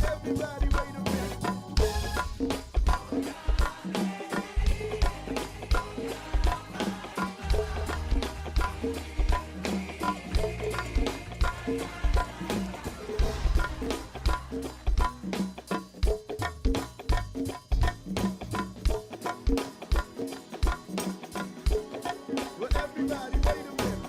Everybody, wait a minute. Well, everybody, wait a minute.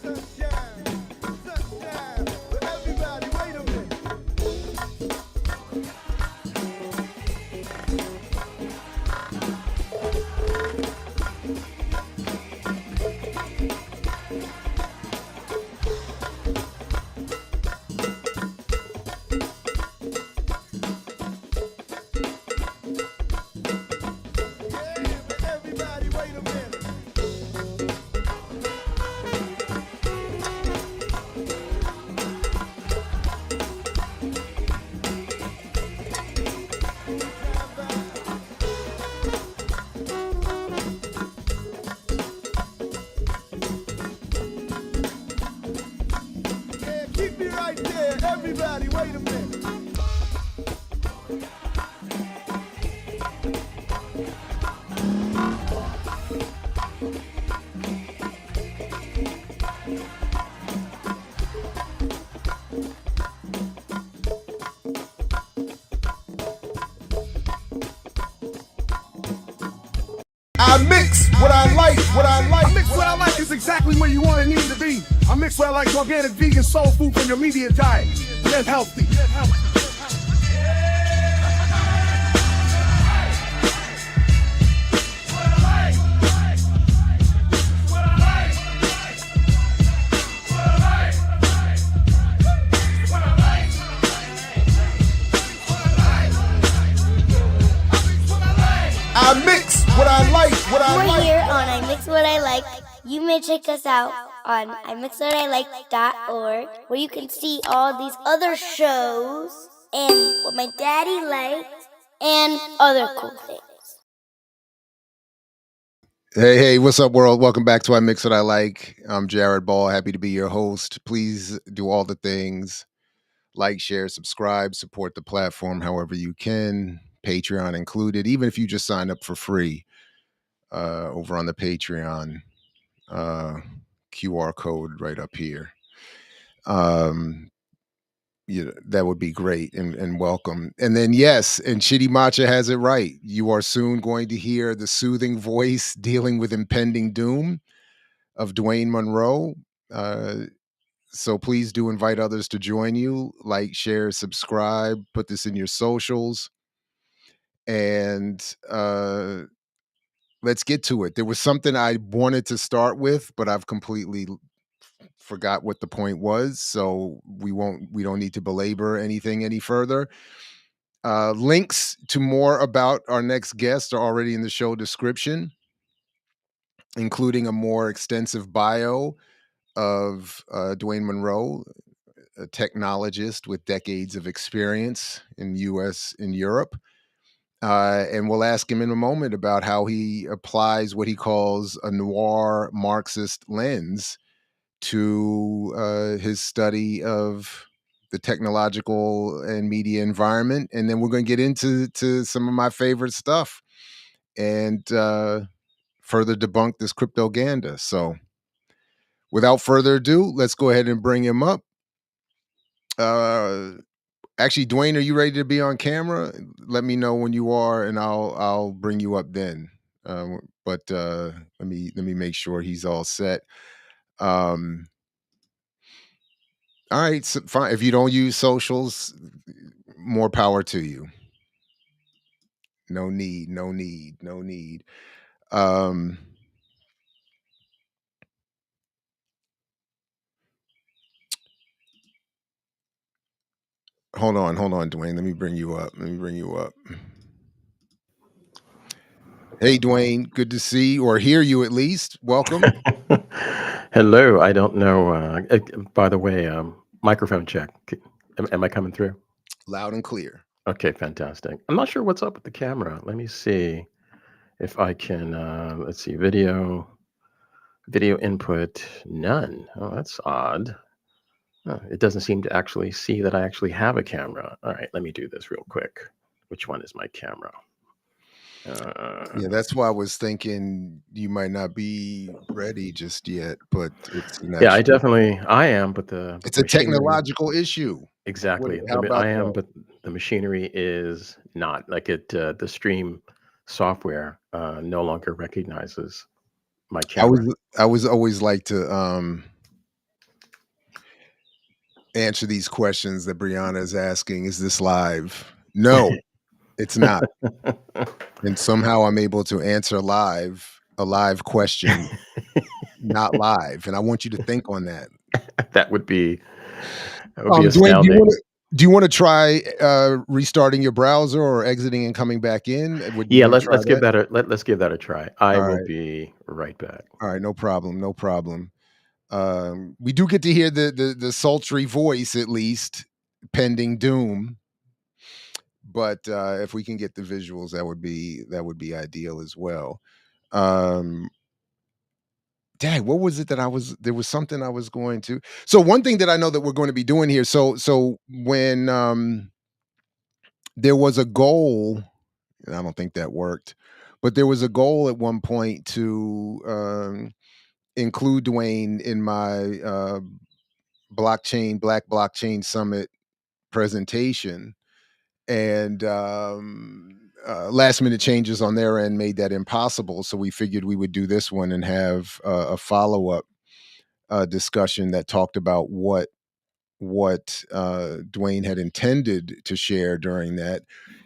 Sunshine, sunshine. Well, everybody, wait a minute. Yeah, but everybody, wait a minute. Yeah, keep me right there. Everybody, wait a minute. I mix what I like, what I like. I mix what I like is exactly where you want and need to be. I mix what I like organic, vegan, soul food from your immediate diet. Live healthy. I mix what I like, what I We're like. here on I Mix What I Like. You may check us out on imixwhatilike.org, where you can see all these other shows and what my daddy liked and other cool things. Hey, what's up, world? Welcome back to I Mix What I Like. I'm Jared Ball, happy to be your host. Please do all the things. Like, share, subscribe, support the platform however you can, Patreon included, even if you just sign up for free over on the Patreon QR code right up here. That would be great and welcome. And then, yes, and Shitty Matcha has it right. You are soon going to hear the soothing voice dealing with impending doom of Dwayne Monroe. So please do invite others to join you. Like, share, subscribe, put this in your socials. And let's get to it. There was something I wanted to start with, but I've completely forgot what the point was. So we don't need to belabor anything any further. Links to more about our next guest are already in the show description, including a more extensive bio of Dwayne Monroe, a technologist with decades of experience in US and Europe. And we'll ask him in a moment about how he applies what he calls a noir Marxist lens to his study of the technological and media environment. And then we're going to get into some of my favorite stuff and further debunk this cryptoganda. So without further ado, let's go ahead and bring him up. Actually, Dwayne, are you ready to be on camera? Let me know when you are, and I'll bring you up then. But let me make sure he's all set. All right, so fine. If you don't use socials, more power to you. No need, no need, no need. Hold on, Dwayne. Let me bring you up. Hey, Dwayne, good to see or hear you at least. Welcome. Hello. I don't know. By the way, microphone check. Am I coming through? Loud and clear. Okay, fantastic. I'm not sure what's up with the camera. Let me see if I can. Let's see. Video input, none. Oh, that's odd. It doesn't seem to actually see that I actually have a camera. All right, let me do this real quick. Which one is my camera? Yeah, that's why I was thinking you might not be ready just yet, but it's an Yeah, actual I am, but the it's a machinery. technological issue. Exactly. How about I am, that? but the machinery is not. Like the stream software no longer recognizes my I camera. was I was always like to answer these questions that Brianna is asking. Is this live? No, it's not. And somehow I'm able to answer a live question, not live. And I want you to think on that. that would be that would be Dwayne, astounding. do you wanna try, restarting your browser or exiting and coming back in? Would you Yeah, wanna try let's give that? that a let's give that a try. I will Alright, be right back. alright, no problem, no problem. We do get to hear the sultry voice at least, pending doom, but, if we can get the visuals, that would be ideal as well. Um, Dang, what was it that I was there was something I was going to so one thing that I know that we're going to be doing here, so when, there was a goal, and I don't think that worked, but there was a goal at one point to, include Dwayne in my, Black Blockchain Summit presentation, and, last minute changes on their end made that impossible, so we figured we would do this one and have a follow-up, discussion that talked about what Dwayne had intended to share during that.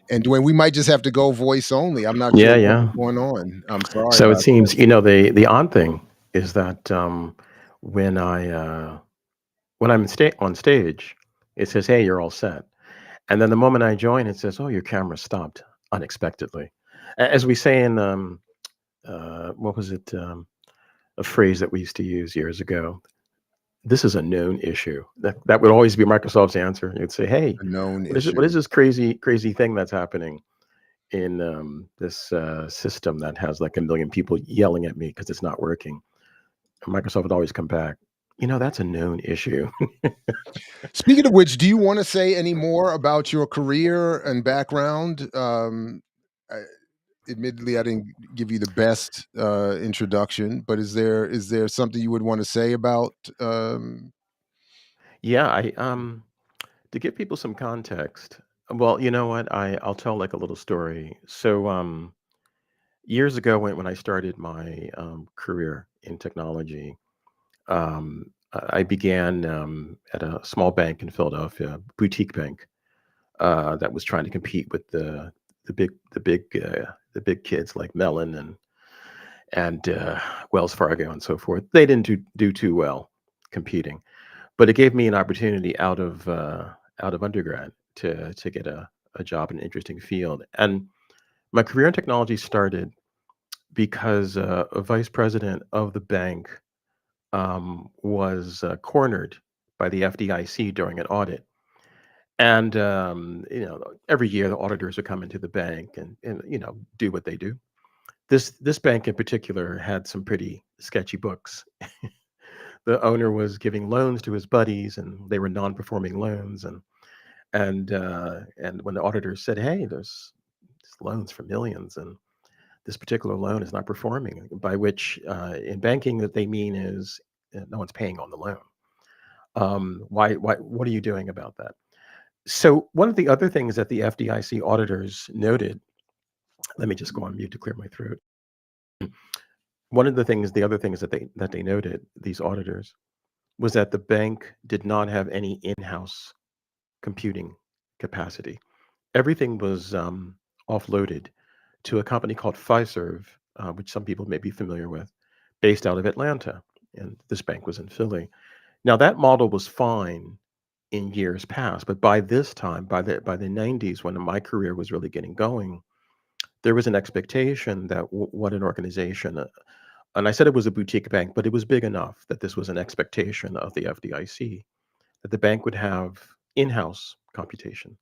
And Dwayne, we might just have to go voice only. I'm not sure Yeah, what's yeah. going on. I'm sorry So it about seems, this. the odd thing is that when I when I'm on stage, it says, "Hey, you're all set." And then the moment I join, it says, "Oh, your camera stopped unexpectedly." As we say in what was it? A phrase that we used to use years ago. This is a known issue. That would always be Microsoft's answer. You'd say, "Hey, A known what is it? What is issue. this crazy thing that's happening in this system that has like a million people yelling at me because it's not working?" And Microsoft would always come back. That's a known issue. Speaking of which, do you want to say any more about your career and background? I, admittedly, I didn't give you the best introduction, but is there something you would want to say about? Yeah, I to give people some context. Well, you know what? I'll tell like a little story. So years ago when I started my career in technology, I began at a small bank in Philadelphia, boutique bank that was trying to compete with the big kids like Mellon and Wells Fargo and so forth. They didn't do too well competing, but it gave me an opportunity out of undergrad to get a job in an interesting field. And my career in technology started because a vice president of the bank was cornered by the FDIC during an audit. And every year the auditors would come into the bank and do what they do. This bank in particular had some pretty sketchy books. The owner was giving loans to his buddies, and they were non-performing loans. And when the auditors said, "Hey, there's loans for millions, and this particular loan is not performing," by which in banking that they mean is no one's paying on the loan. Why? What are you doing about that? So one of the other things that the FDIC auditors noted. Let me just go on mute to clear my throat. One of the other things that they noted, these auditors, was that the bank did not have any in-house computing capacity. Everything was offloaded to a company called Fiserv, which some people may be familiar with, based out of Atlanta. And this bank was in Philly. Now that model was fine in years past, but by this time, by the 90s, when my career was really getting going, there was an expectation that what an organization, and I said it was a boutique bank, but it was big enough that this was an expectation of the FDIC that the bank would have in-house computation.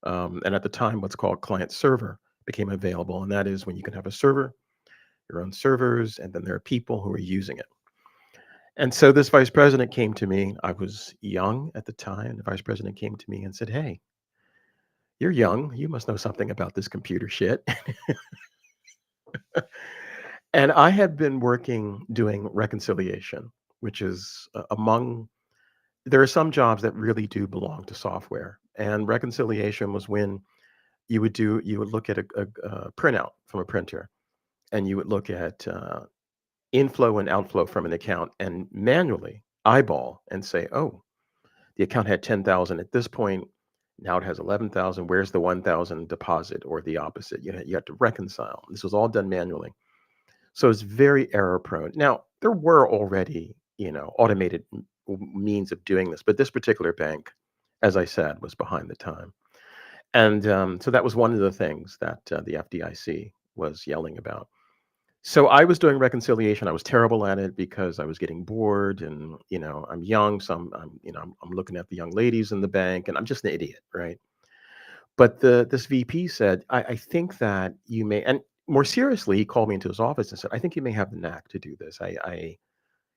And at the time, what's called client server became available, and that is when you can have a server, your own servers, and then there are people who are using it. And so this vice president came to me. I was young at the time. The vice president came to me and said, "Hey, you're young. You must know something about this computer shit." And I had been working doing reconciliation, which is among there are some jobs that really do belong to software. And reconciliation was when you would look at a printout from a printer, and you would look at inflow and outflow from an account and manually eyeball and say, oh, the account had 10,000 at this point. Now it has 11,000. Where's the 1,000 deposit, or the opposite? You had to reconcile. This was all done manually. So it's very error prone. Now, there were already, automated means of doing this, but this particular bank, as I said, was behind the time. And so that was one of the things that the FDIC was yelling about. So I was doing reconciliation. I was terrible at it because I was getting bored, and I'm young, so I'm looking at the young ladies in the bank, and I'm just an idiot, right? But this VP said, I think that you may, and more seriously, he called me into his office and said, I think you may have the knack to do this. I've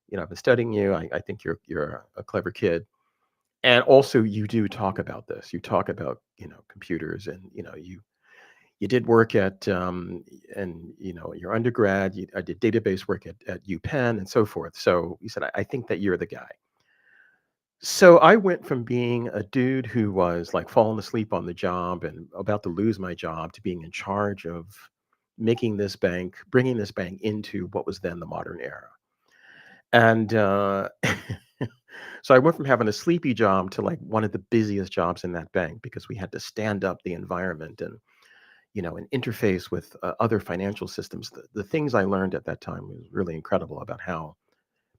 been studying you. I think you're a clever kid. And also you do talk about this. You talk about, computers, and, you did work at, and, your undergrad, I did database work at UPenn and so forth. So he said, I think that you're the guy. So I went from being a dude who was like falling asleep on the job and about to lose my job to being in charge of bringing this bank into what was then the modern era. And so I went from having a sleepy job to like one of the busiest jobs in that bank, because we had to stand up the environment and, and interface with other financial systems. The things I learned at that time was really incredible about how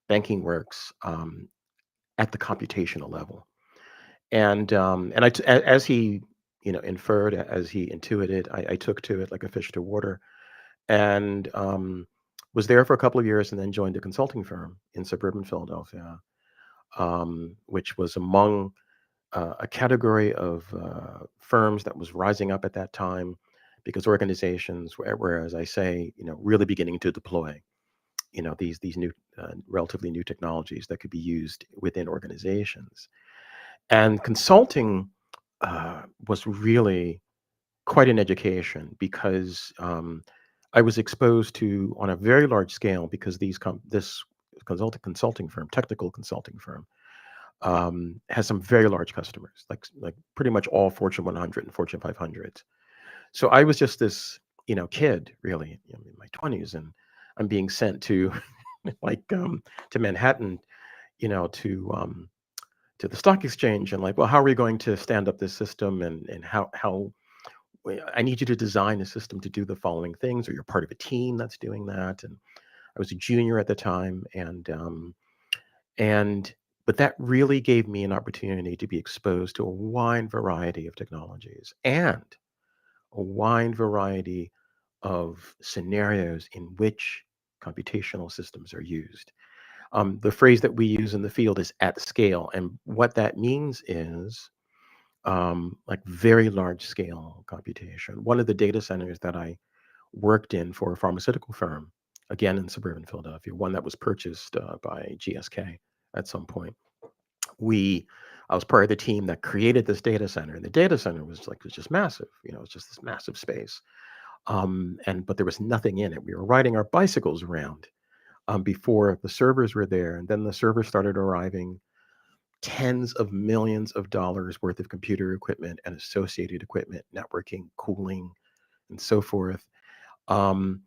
banking works at the computational level. And as he, inferred, as he intuited, I took to it like a fish to water, and was there for a couple of years, and then joined a consulting firm in suburban Philadelphia, which was among a category of firms that was rising up at that time, because organizations were, as I say, really beginning to deploy, these new, relatively new technologies that could be used within organizations. And consulting was really quite an education, because I was exposed to, on a very large scale, because this consulting firm, technical consulting firm, has some very large customers, like pretty much all Fortune 100 and Fortune 500. So I was just this, kid, really, in my 20s, and I'm being sent to to Manhattan, to the stock exchange, and like, well, how are we going to stand up this system, and how I need you to design a system to do the following things, or you're part of a team that's doing that. And I was a junior at the time, and but that really gave me an opportunity to be exposed to a wide variety of technologies and a wide variety of scenarios in which computational systems are used. The phrase that we use in the field is at scale, and what that means is like very large scale computation. One of the data centers that I worked in for a pharmaceutical firm, again in suburban Philadelphia, one that was purchased by GSK at some point. I was part of the team that created this data center, and the data center was just massive. It was just this massive space, but there was nothing in it. We were riding our bicycles around before the servers were there, and then the servers started arriving. Tens of millions of dollars worth of computer equipment and associated equipment, networking, cooling, and so forth. Um,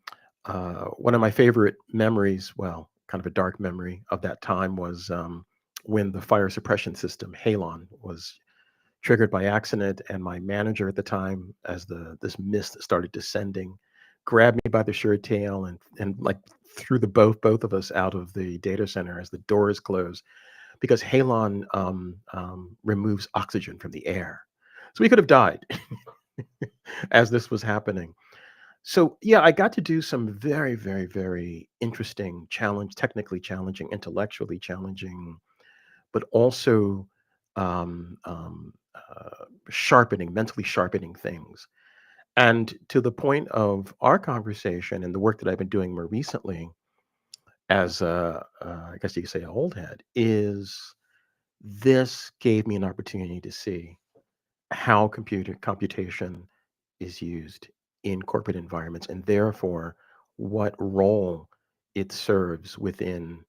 One of my favorite memories, well, kind of a dark memory of that time, was when the fire suppression system, Halon, was triggered by accident, and my manager at the time, as this mist started descending, grabbed me by the shirt tail and like threw both of us out of the data center as the doors closed, because halon removes oxygen from the air. So we could have died as this was happening. So yeah, I got to do some very, very, very interesting technically challenging, intellectually challenging, but also sharpening, mentally sharpening things. And to the point of our conversation and the work that I've been doing more recently, as I guess you could say, a old head, is this gave me an opportunity to see how computation is used in corporate environments, and therefore what role it serves within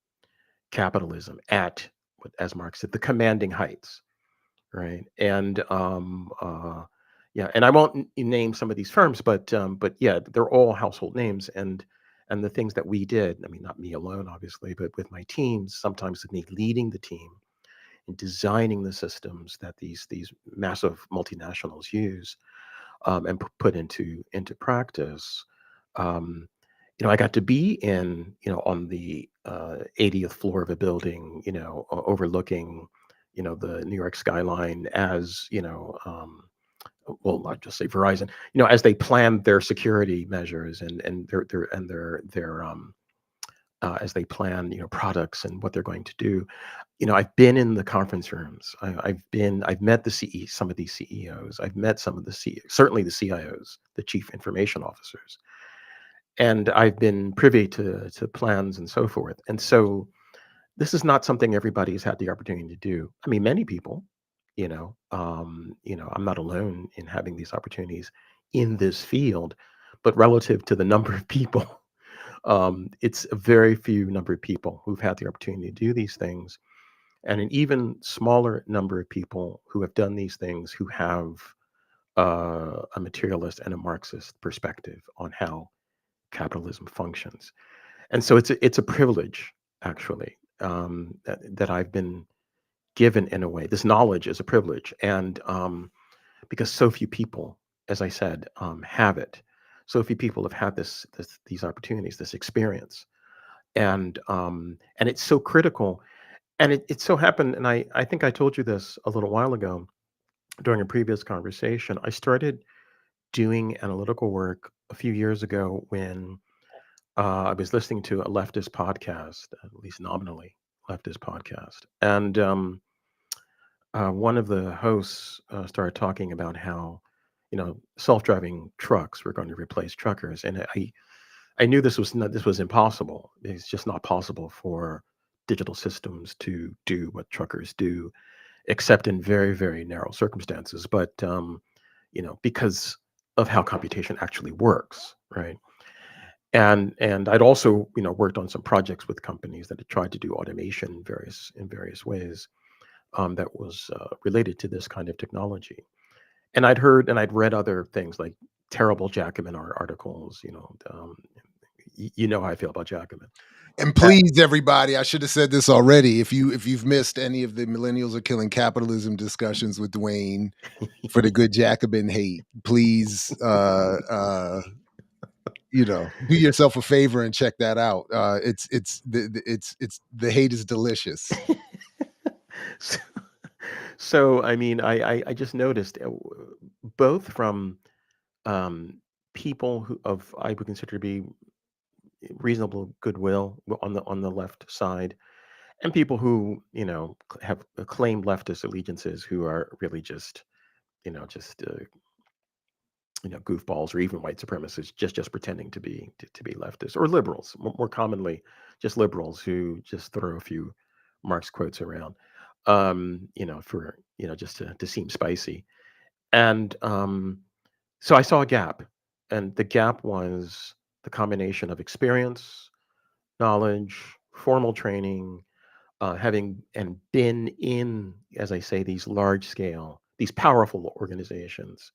capitalism at, as Marx said, the commanding heights, right? And yeah, and I won't name some of these firms, but yeah, they're all household names, and the things that we did. I mean, not me alone, obviously, but with my teams, sometimes with me leading the team and designing the systems that these massive multinationals use, and put into practice. Um, I got to be in, on the 80th floor of a building, overlooking, the New York skyline as, well, not just say Verizon, as they planned their security measures and their as they plan, products and what they're going to do. I've been in the conference rooms. I've met some of these CEOs. I've met some of the certainly the CIOs, the chief information officers, and I've been privy to plans and so forth. And so this is not something everybody's had the opportunity to do. I mean, many people, I'm not alone in having these opportunities in this field, but relative to the number of people, it's a very few number of people who've had the opportunity to do these things, and an even smaller number of people who have done these things who have a materialist and a Marxist perspective on how capitalism functions. And so it's a privilege, actually, that I've been given in a way. This knowledge is a privilege, and because so few people, as I said, have it. So few people have had these opportunities, this experience, and it's so critical. And it so happened, and I think I told you this a little while ago during a previous conversation. I started doing analytical work a few years ago when I was listening to a leftist podcast, at least nominally leftist podcast, and one of the hosts started talking about how, self-driving trucks were going to replace truckers, and I knew this was impossible. It's just not possible for digital systems to do what truckers do, except in very, very narrow circumstances. But because of how computation actually works, right? And I'd also, worked on some projects with companies that had tried to do automation in various ways, that was related to this kind of technology. And I'd heard and I'd read other things like terrible Jacobin articles. You know how I feel about Jacobin. And please, everybody, I should have said this already. If you've missed any of the millennials are killing capitalism discussions with Dwayne for the good Jacobin hate, please, do yourself a favor and check that out. It's the hate is delicious. so, so, I mean, I just noticed, both from um, people who of I would consider to be reasonable goodwill on the left side, and people who have claimed leftist allegiances who are really just just goofballs, or even white supremacists just pretending to be leftist, or liberals, more commonly just liberals who just throw a few Marx quotes around, for just to seem spicy. And so I saw a gap, and the gap was the combination of experience, knowledge, formal training, having and been in, as I say, these large scale, these powerful organizations,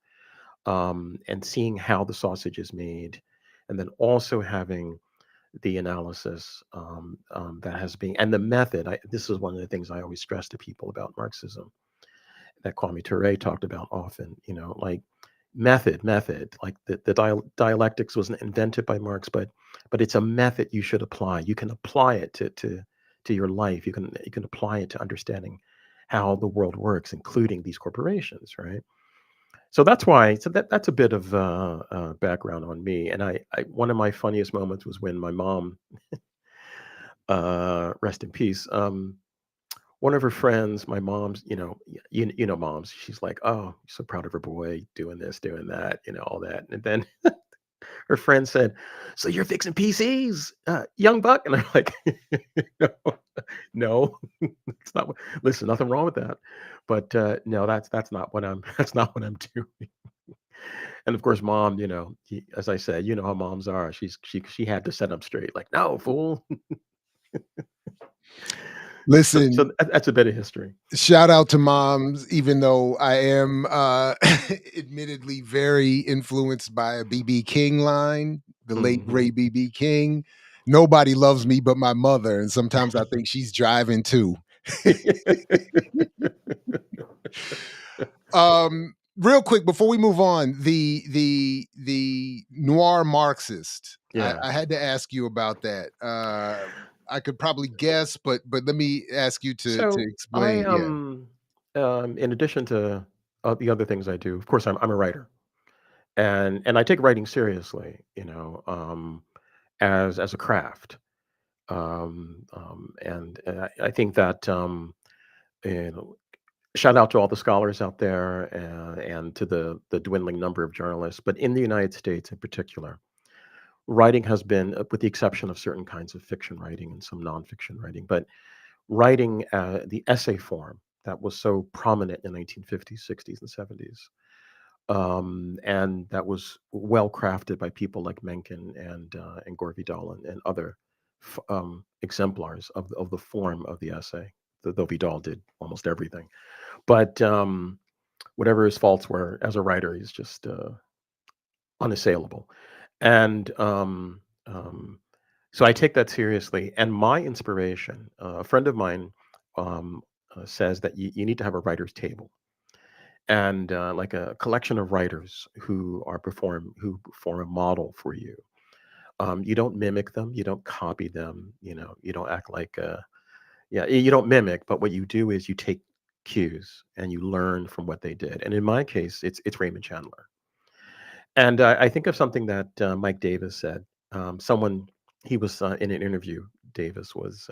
and seeing how the sausage is made, and then also having the analysis, that has been, and the method. This is one of the things I always stress to people about Marxism that Kwame Ture talked about often. Like method. Like the dialectics wasn't invented by Marx, but it's a method you should apply. You can apply it to your life. You can apply it to understanding how the world works, including these corporations, right? So that's why. So that's a bit of background on me. And I one of my funniest moments was when my mom, rest in peace. One of her friends, my mom's, you know, moms. She's like, "Oh, so proud of her boy doing this, doing that, all that." And then her friend said, "So you're fixing PCs, young buck?" And I'm like, "No, no, it's not. Listen, nothing wrong with that, but no, that's not what I'm. That's not what I'm doing." And of course, mom, as I said, you know how moms are. She had to set up straight, like, "No, fool." So Listen, that's a bit of history. shout out to moms, even though I am admittedly very influenced by a BB King line, the late Hmm. great BB King. Nobody loves me but my mother, and sometimes I think she's driving too. Real quick before we move on, the noir Marxist. Yeah. I had to ask you about that. I could probably guess, but let me ask you to So I explain. Yeah. in addition to the other things I do, of course, I'm a writer, and I take writing seriously, as a craft. And I think that you know, shout out to all the scholars out there, and to the dwindling number of journalists, but in the United States in particular, writing has been, with the exception of certain kinds of fiction writing and some nonfiction writing, but writing the essay form that was so prominent in the 1950s, 60s, and 70s. And that was well crafted by people like Mencken and Gore Vidal and other exemplars of the form of the essay. Though Vidal did almost everything, but whatever his faults were as a writer, he's just unassailable. And so I take that seriously. And my inspiration, a friend of mine, says that you need to have a writer's table, and like a collection of writers who perform a model for you. You don't mimic them, you don't copy them, you don't act like yeah, you don't mimic, but what you do is you take cues and you learn from what they did. And in my case, it's Raymond Chandler. And I think of something that Mike Davis said. Someone he was in an interview. Davis was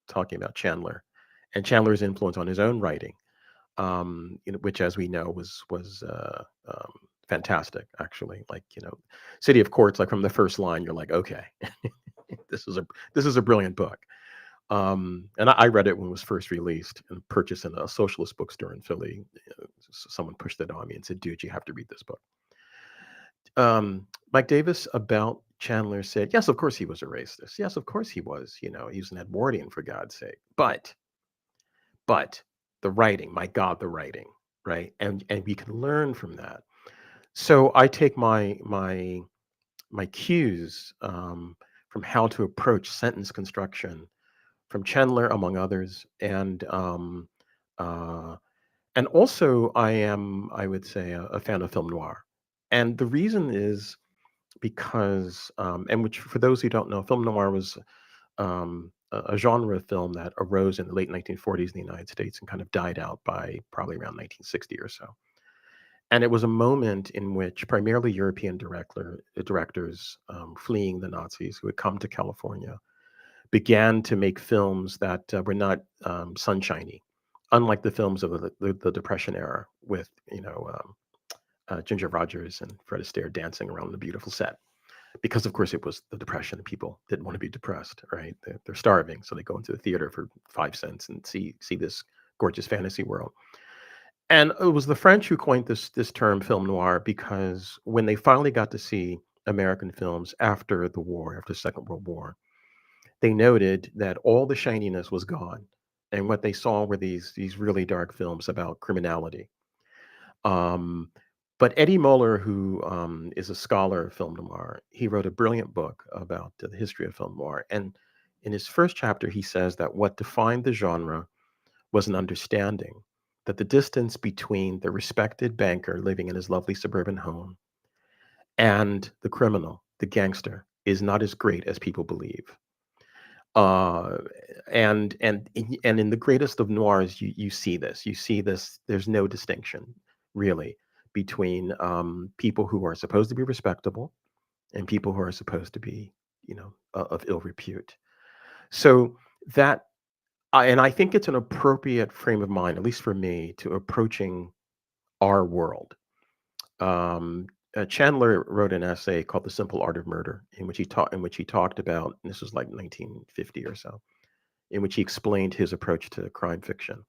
talking about Chandler and Chandler's influence on his own writing, which, as we know, was fantastic. Actually, like City of Courts, like from the first line, you're like, okay, this is a brilliant book. And I read it when it was first released and purchased in a socialist bookstore in Philly. Someone pushed it on me and said, "Dude, you have to read this book." Mike Davis about Chandler said, "Yes, of course he was a racist. Yes, of course he was. He was an Edwardian, for God's sake. But the writing, my God, the writing, right? And we can learn from that. So I take my cues from how to approach sentence construction from Chandler, among others, uh, and also I would say, a fan of film noir, and the reason is because, and which for those who don't know, film noir was a genre of film that arose in the late 1940s in the United States and kind of died out by probably around 1960 or so. And it was a moment in which primarily European directors, fleeing the Nazis who had come to California, began to make films that were not sunshiny, unlike the films of the Depression era with Ginger Rogers and Fred Astaire dancing around the beautiful set. Because of course it was the Depression, and people didn't want to be depressed, right? They're starving, so they go into the theater for 5 cents and see this gorgeous fantasy world. And it was the French who coined this term film noir, because when they finally got to see American films after the war, after the Second World War, they noted that all the shininess was gone, and what they saw were these really dark films about criminality. Um, but Eddie Muller, who is a scholar of film noir, he wrote a brilliant book about the history of film noir. And in his first chapter, he says that what defined the genre was an understanding that the distance between the respected banker living in his lovely suburban home and the criminal, the gangster, is not as great as people believe. Uh, and in the greatest of noirs, you see this. You see this. There's no distinction, really, between people who are supposed to be respectable and people who are supposed to be, of ill repute. So that, and I think it's an appropriate frame of mind, at least for me, to approaching our world. Chandler wrote an essay called "The Simple Art of Murder," in which he talked about, and this was like 1950 or so, in which he explained his approach to crime fiction.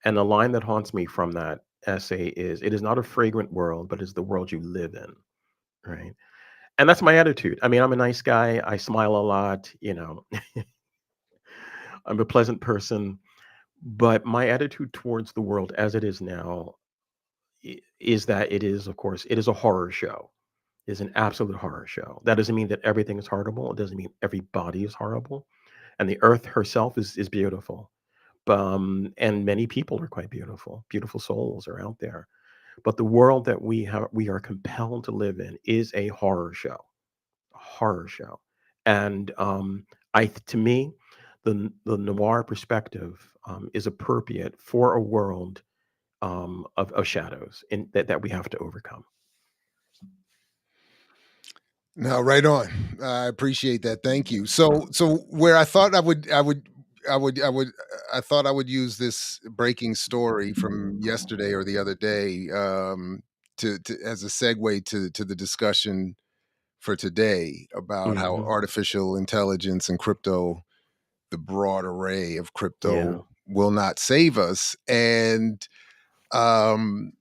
And the line that haunts me from that essay is, "It is not a fragrant world, but it's the world you live in." Right. And that's my attitude. I mean, I'm a nice guy. I smile a lot. I'm a pleasant person. But my attitude towards the world as it is now is that it is, of course, it is a horror show. It is an absolute horror show. That doesn't mean that everything is horrible. It doesn't mean everybody is horrible. And the earth herself is beautiful. And many people are quite beautiful. Beautiful souls are out there. But the world that we are compelled to live in is a horror show. A horror show. And to me, the noir perspective is appropriate for a world of shadows that we have to overcome. No, right on. I appreciate that. Thank you. So where I thought I thought I would use this breaking story from yesterday or the other day to as a segue to the discussion for today about how Hmm. artificial intelligence and crypto, the broad array of Yeah. crypto, will not save us. And um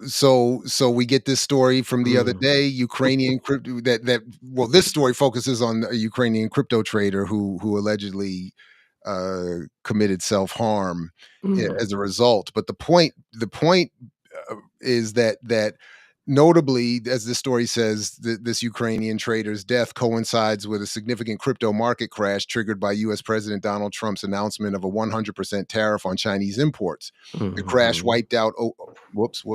so we get this story from the other Mm. day, Ukrainian crypto, well, this story focuses on a Ukrainian crypto trader who allegedly committed self-harm Mm. as a result. But the point is that notably, as this story says, this Ukrainian trader's death coincides with a significant crypto market crash triggered by US President Donald Trump's announcement of a 100% tariff on Chinese imports. The crash Mhm. wiped out, whoops. I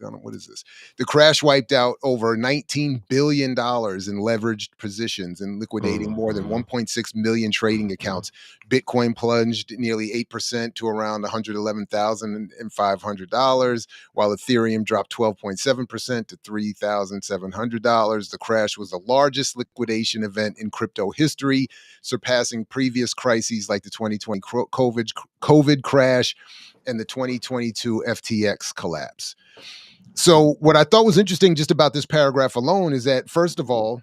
don't know, what is this? The crash wiped out over $19 billion in leveraged positions and liquidating more than Mhm. 1.6 million trading Mhm. accounts. Bitcoin plunged nearly 8% to around $111,500, while Ethereum dropped 12.7% to $3,700. The crash was the largest liquidation event in crypto history, surpassing previous crises like the 2020 COVID crash and the 2022 FTX collapse. So, what I thought was interesting just about this paragraph alone is that, first of all,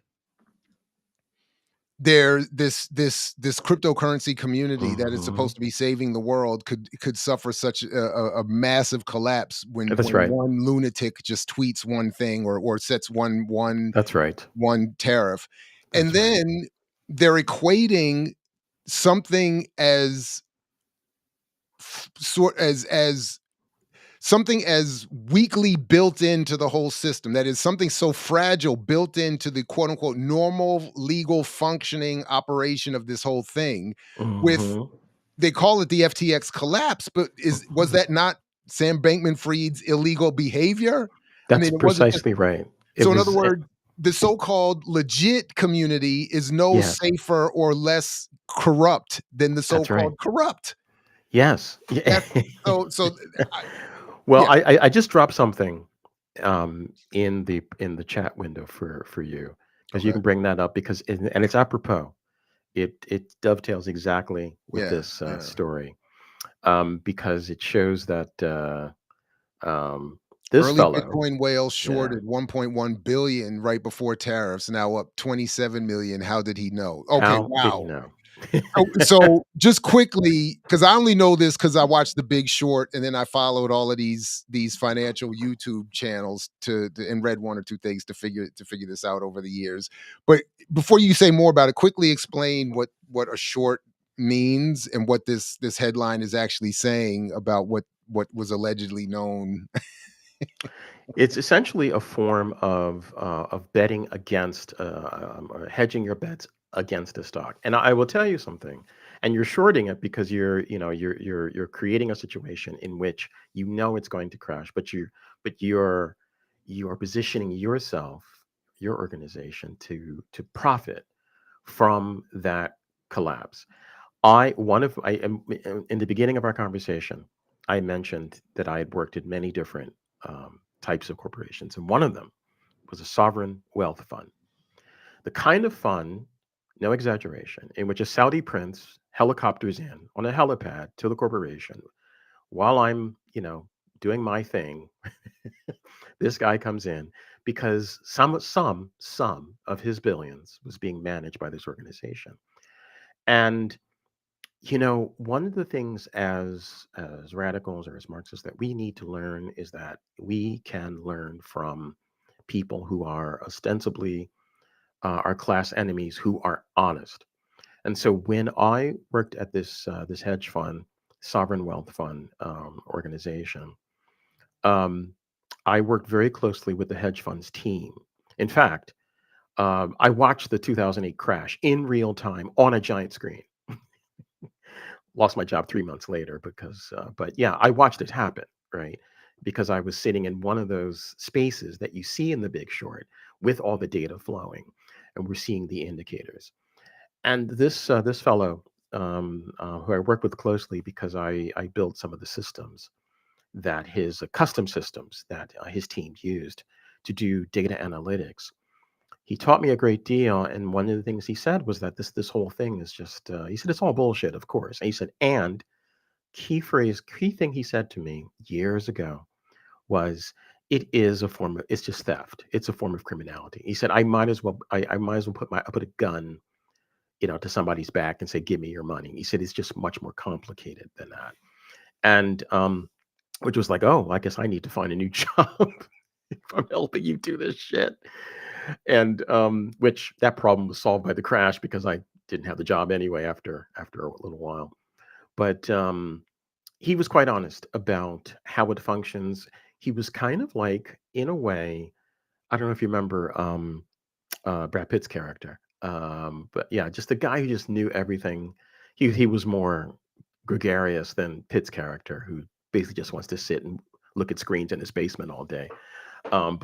there this cryptocurrency community that is Mhm. supposed to be saving the world could suffer such a massive collapse That's when right. one lunatic just tweets one thing or sets That's right. one tariff. And That's right. then they're equating something as sort as something as weakly built into the whole system, that is something so fragile built into the quote unquote normal legal functioning operation of this whole thing, with, Mhm. they call it the FTX collapse, but was Mhm. that not Sam Bankman-Fried's illegal behavior? I That's mean, it wasn't just, precisely right. It so in other was words, the so-called legit community is no yes. safer or less corrupt than the That's right. so-called corrupt. Yes. Yeah. That's so I, Well, yeah, I just dropped something in the chat window for you, because you okay, can bring that up, because and it's apropos. It dovetails exactly with yeah, this yeah. story, because it shows that um, this Early fellow, Bitcoin whale yeah, shorted 1.1 billion right before tariffs, now up 27 million. How did he know? Okay, how did he wow. know? So just quickly, because I only know this because I watched The Big Short, and then I followed all of these financial YouTube channels and read one or two things to figure this out over the years. But before you say more about it, quickly explain what a short means and what this headline is actually saying about what was allegedly known. It's essentially a form of betting against, or hedging your bets against a stock. And I will tell you something. And you're shorting it because you're creating a situation in which you know it's going to crash, but you're positioning yourself, your organization, to profit from that collapse. I one of I am In the beginning of our conversation, I mentioned that I had worked at many different types of corporations, and one of them was a sovereign wealth fund. The kind of fund, no exaggeration, in which a Saudi prince helicopters in on a helipad to the corporation while I'm, doing my thing. This guy comes in because some of his billions was being managed by this organization. And one of the things as radicals or as Marxists that we need to learn is that we can learn from people who are ostensibly our class enemies who are honest. And so when I worked at this hedge fund, sovereign wealth fund organization, um, I worked very closely with the hedge fund's team. In fact, I watched the 2008 crash in real time on a giant screen. Lost my job 3 months later but yeah, I watched it happen, right? Because I was sitting in one of those spaces that you see in The Big Short with all the data flowing, and we're seeing the indicators. And this fellow, who I worked with closely because I built some of the systems that his custom systems that his team used to do data analytics. He taught me a great deal, and one of the things he said was that this whole thing is just. He said it's all bullshit, of course. And he said, and key thing he said to me years ago was, it's just theft. It's a form of criminality. He said, I might as well put a gun, to somebody's back and say, give me your money. He said, it's just much more complicated than that. And which was like, oh, I guess I need to find a new job if I'm helping you do this shit. And which that problem was solved by the crash because I didn't have the job anyway after a little while. But he was quite honest about how it functions. He was kind of like, in a way, I don't know if you remember Brad Pitt's character, but yeah, just a guy who just knew everything. He was more gregarious than Pitt's character, who basically just wants to sit and look at screens in his basement all day, and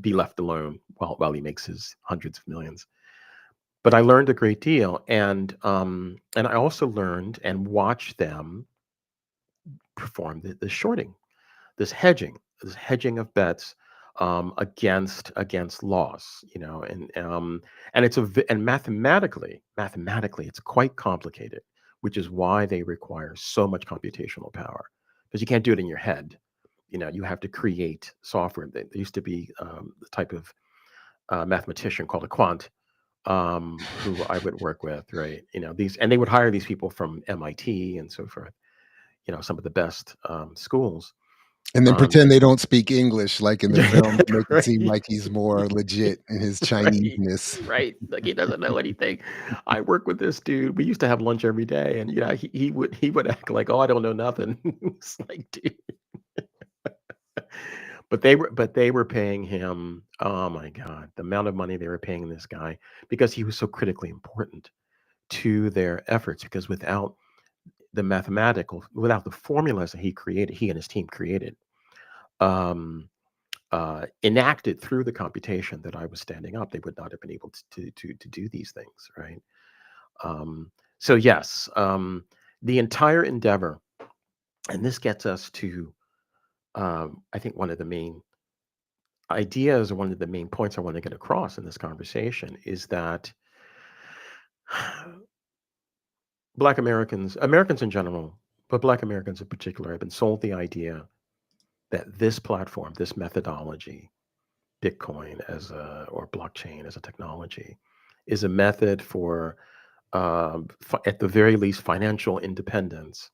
be left alone while he makes his hundreds of millions. But I learned a great deal, and I also learned and watched them perform the shorting, this hedging of bets against loss, and and mathematically it's quite complicated, which is why they require so much computational power, because you can't do it in your head. You have to create software. There used to be the type of mathematician called a quant, who I would work with, right? And they would hire these people from MIT and so forth, some of the best schools. And then Um, pretend they don't speak English, like in the film, to make it seem right, like he's more legit in his right, Chineseness. right. Like he doesn't know anything. I work with this dude. We used to have lunch every day, and he would act like, oh, I don't know nothing. It's like, dude. But they were paying him. Oh my God, the amount of money they were paying this guy because he was so critically important to their efforts. Because without the formulas that he and his team created, um, enacted through the computation that I was standing up, they would not have been able to do these things, right? So yes, the entire endeavor, and this gets us to, I think, one of the main ideas or one of the main points I want to get across in this conversation is that Black Americans in general, but Black Americans in particular, have been sold the idea that this platform, this methodology, Bitcoin or blockchain as a technology, is a method for, at the very least, financial independence.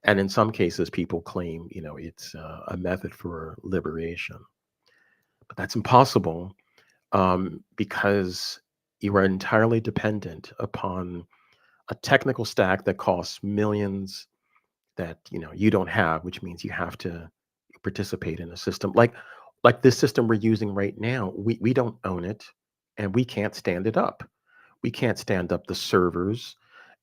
And in some cases, people claim, it's a method for liberation. But that's impossible, because you are entirely dependent upon a technical stack that costs millions that you don't have, which means you have to participate in a system like this system we're using right now. We don't own it, and we can't stand it up. We can't stand up the servers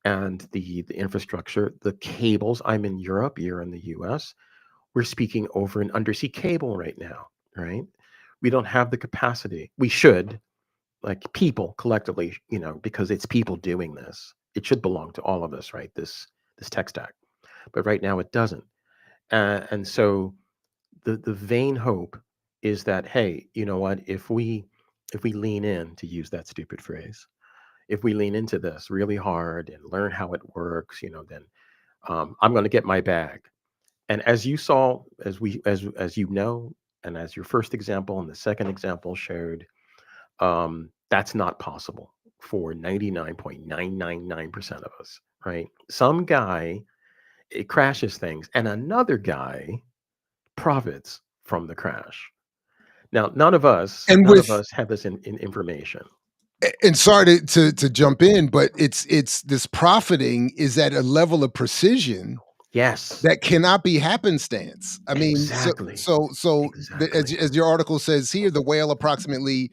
and the infrastructure, the cables. I'm in Europe, you're in the US. We're speaking over an undersea cable right now, right? We don't have the capacity. We should, like people collectively, because it's people doing this. It should belong to all of us, right? This tech stack. But right now it doesn't. And so the vain hope is that, hey, you know what? If we lean in, to use that stupid phrase, if we lean into this really hard and learn how it works, then I'm going to get my bag. And as you saw, as you know, and as your first example and the second example showed, that's not possible for 99.999% of us, right? Some guy, it crashes things, and another guy profits from the crash. Now, And none of with us have this in information. and sorry to jump in, but it's this profiting is at a level of precision Yes, that cannot be happenstance. I mean, exactly, as exactly. your article says here, the whale approximately,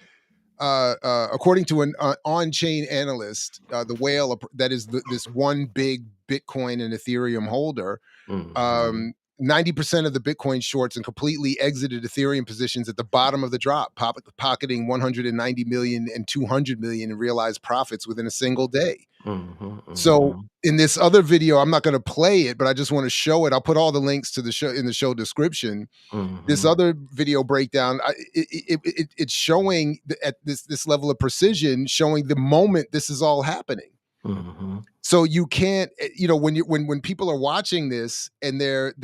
according to an on-chain analyst, the whale that is this one big Bitcoin and Ethereum holder, Hmm. 90% of the Bitcoin shorts and completely exited Ethereum positions at the bottom of the drop, pocketing 190 million and 200 million in realized profits within a single day. Hmm. So Hmm. in this other video, I'm not going to play it, but I just want to show it. I'll put all the links to the show in the show description. This Hmm. other video breakdown, it's showing at this level of precision, showing the moment this is all happening. Hmm. So you can't, when people are watching this and they're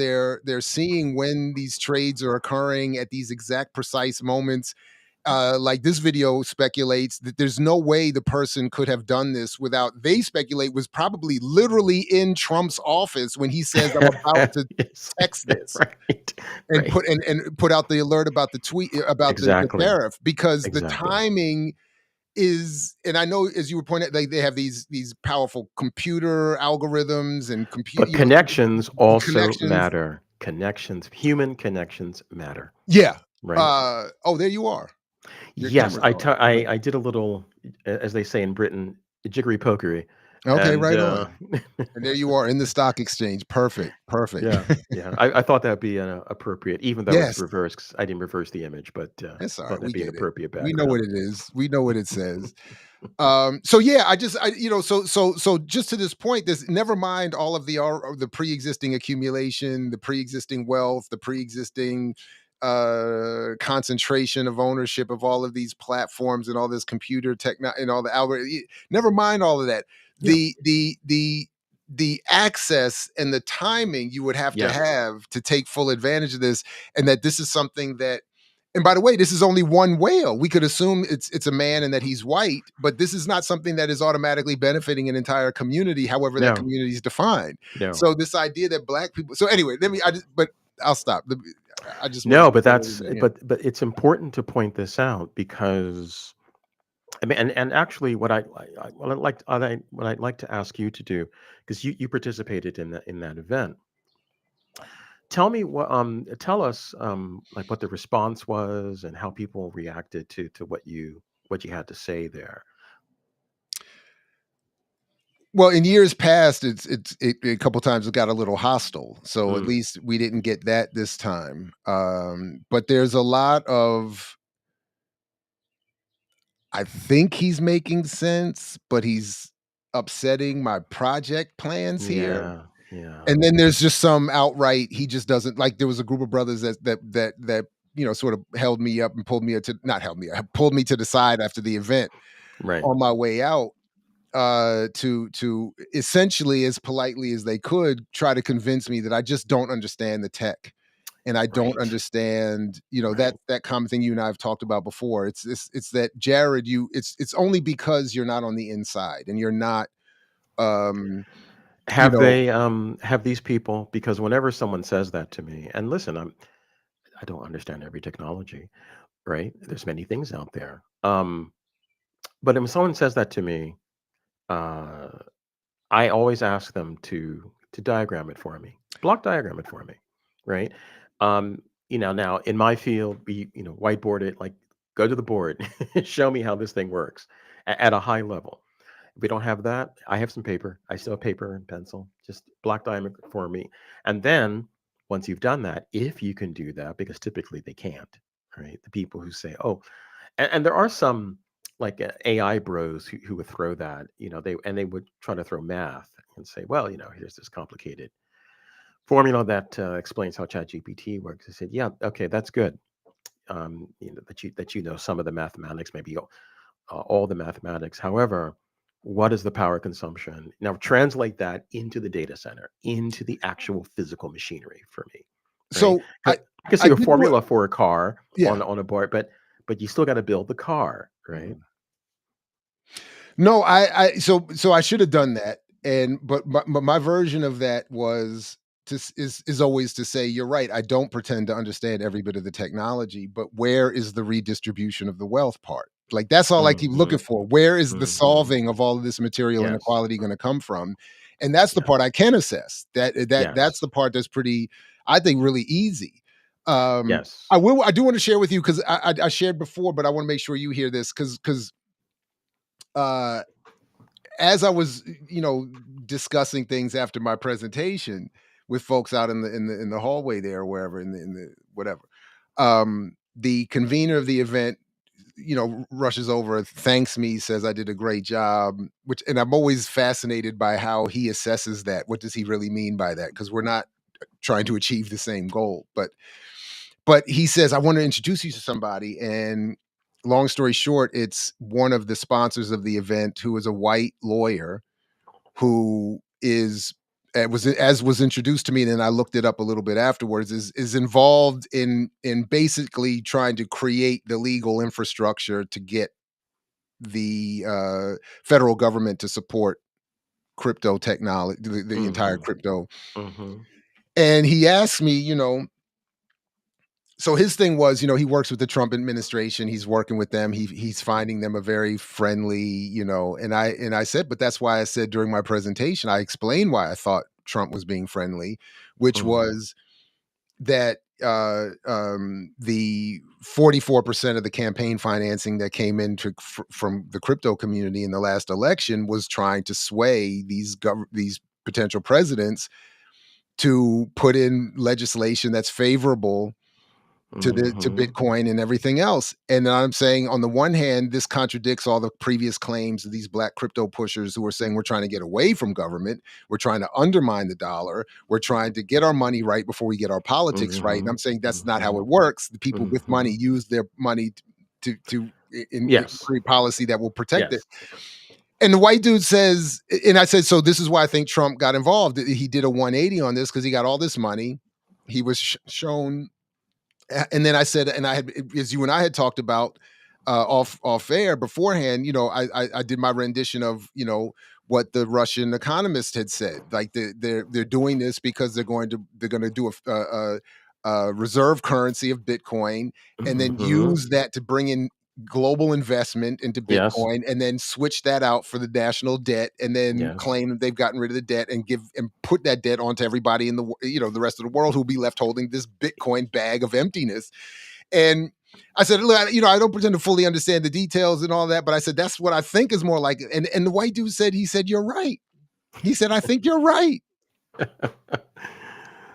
seeing when these trades are occurring at these exact precise moments, like this video speculates that there's no way the person could have done this without, they speculate, was probably literally in Trump's office when he says, I'm about to Yes, text this right, and right. put out the alert about the tweet about the Exactly, tariff, because the exactly. timing is, and I know as you were pointing out, they have these powerful computer algorithms and compute, But connections the also connections. matter. Connections, human connections matter, Yeah. right? Oh, there you are. Your Yes, camera's on. I did a little, as they say in Britain, jiggery pokery, Okay, and right on. And there you are in the stock exchange. Perfect. Perfect. yeah, yeah. I thought that'd be appropriate, even though it's Yes. reversed. 'Cause I didn't reverse the image, but That's all thought right. that'd We be an get it. appropriate We know what background. it is. We know what it says. So yeah, so just to this point, this, never mind all of the pre-existing accumulation, the pre-existing wealth, the pre-existing concentration of ownership of all of these platforms and all this computer techno and all the algorithm. Never mind all of that. Yeah. The access and the timing you would Yes. have to take full advantage of this, and that this is something that, and by the way, this is only one whale. We could assume it's a man and that he's white, but this is not something that is automatically benefiting an entire community, however that No. community is defined. No. So this idea that black people. So anyway, let me. I just. But I'll stop. I just wanted No, to but throw it in that's there. Yeah. but it's important to point this out because I mean, and actually, what I'd like to ask you to do, because you participated in that event. Tell us like what the response was and how people reacted to what you had to say there. Well, in years past, a couple times it got a little hostile. So at Mm, least we didn't get that this time. But there's a lot of. I think he's making sense, but he's upsetting my project plans here. yeah, yeah, And then there's just some outright, he just doesn't like. There was a group of brothers that sort of held me up and pulled me to, not held me up, pulled me to the side after the event right, on my way out, to essentially, as politely as they could, try to convince me that I just don't understand the tech. And I don't right, understand, right. that common thing you and I have talked about before. It's that, Jared, it's only because you're not on the inside and you're not, um, you know, Have these people, because whenever someone says that to me, and listen, I don't understand every technology, right? There's many things out there. But if someone says that to me, uh, I always ask them to diagram it for me, block diagram it for me, right? Now in my field, we whiteboard it, like go to the board, show me how this thing works at a high level. If we don't have that, I have some paper. I still have paper and pencil. Just block diagram it for me, and then once you've done that, if you can do that, because typically they can't, right? The people who say, "Oh," and there are some like AI bros who would throw that, they would try to throw math and say, well, here's this complicated formula that explains how ChatGPT works. I said, yeah, okay, that's good. that you know some of the mathematics, maybe all the mathematics. However, what is the power consumption? Now translate that into the data center, into the actual physical machinery for me, right? So 'Cause I can I see a did what formula for a car yeah. on a board, but you still got to build the car, right? No, so I should have done that, and but my version of that was is always to say, "You're right, I don't pretend to understand every bit of the technology, but where is the redistribution of the wealth part?" Like, that's all I keep looking Hmm. for. Where is the Hmm. solving of all of this material Yes. inequality gonna come from? And that's the Yeah. part I can assess. That's Yes. the part that's pretty, I think, really easy. Yes. I do wanna share with you 'cause I shared before, but I wanna make sure you hear this because uh as I was, discussing things after my presentation with folks out in the hallway there, or wherever in the whatever, the convener of the event, rushes over, thanks me, says I did a great job. Which, and I'm always fascinated by how he assesses that. What does he really mean by that? Because we're not trying to achieve the same goal, but he says, I want to introduce you to somebody. And long story short, it's one of the sponsors of the event who is a white lawyer who is was as was introduced to me, and then I looked it up a little bit afterwards, is involved in basically trying to create the legal infrastructure to get the federal government to support crypto technology, the entire Hmm. crypto. Hmm. And he asked me, so his thing was, he works with the Trump administration. He's working with them. He's finding them a very friendly, and I said, but that's why I said during my presentation, I explained why I thought Trump was being friendly, which Hmm. was that the 44% of the campaign financing that came in from the crypto community in the last election was trying to sway these potential presidents to put in legislation that's favorable to Hmm. Bitcoin and everything else. And then I'm saying, on the one hand, this contradicts all the previous claims of these black crypto pushers who are saying we're trying to get away from government, we're trying to undermine the dollar, we're trying to get our money right before we get our politics right. And Hmm. I'm saying that's not how Hmm. it works. The people with money Hmm. use their money to Yes. create policy that will protect it. Yes. And the white dude says, and I said, so this is why I think Trump got involved. He did a 180 on this because he got all this money. He was shown, and then I said, and I had, as you and I had talked about off air beforehand, I did my rendition of what the Russian economist had said, like they're doing this because they're going to do a reserve currency of Bitcoin, and then Hmm. use that to bring in global investment into Yes. Bitcoin, and then switch that out for the national debt, and then Yes. claim that they've gotten rid of the debt and put that debt onto everybody in the rest of the world who'll be left holding this Bitcoin bag of emptiness. And I said, look, I don't pretend to fully understand the details and all that, but I said that's what I think is more like it. And the white dude said, you're right. He said, I think you're right.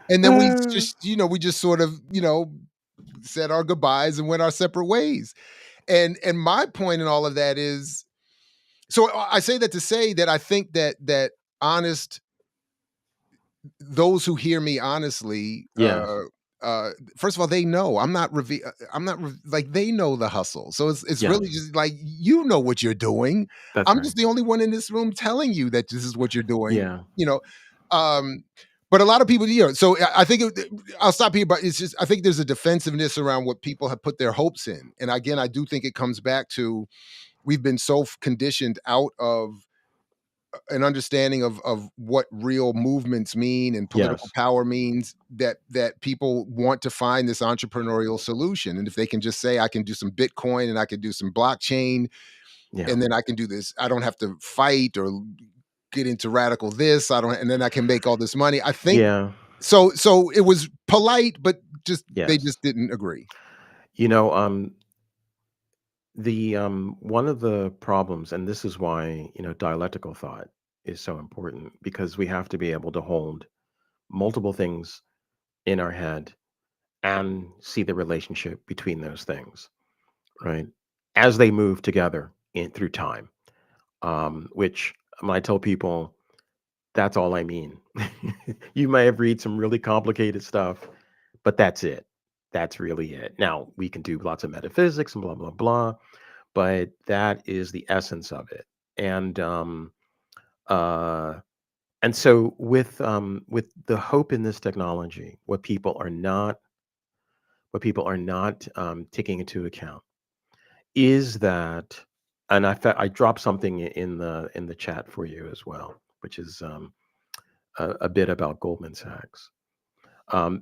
And then we just sort of, said our goodbyes and went our separate ways. And my point in all of that is, so I say that to say that I think that honest those who hear me honestly, Yes. first of all, they know like, they know the hustle. So it's really Yes. just like, what you're doing. That's I'm right. just the only one in this room telling you that this is what you're doing, Yeah. you know. Um, but a lot of people, so I think I'll stop here, but it's just I think there's a defensiveness around what people have put their hopes in. And again, I do think it comes back to we've been so conditioned out of an understanding of what real movements mean and political Yes. power means, that people want to find this entrepreneurial solution. And if they can just say, I can do some Bitcoin and I can do some blockchain, Yeah. and then I can do this, I don't have to fight or get into radical this, I don't, and then I can make all this money. I think Yeah. so it was polite, but just they Yes. just didn't agree. You know, the one of the problems, and this is why, dialectical thought is so important, because we have to be able to hold multiple things in our head and see the relationship between those things, right? As they move together through time. Which when I tell people, that's all I mean. You may have read some really complicated stuff, but that's it. That's really it. Now, we can do lots of metaphysics and blah, blah, blah, but that is the essence of it. And uh, and so with the hope in this technology, what people are not taking into account is that, and I dropped something in the chat for you as well, which is a bit about Goldman Sachs.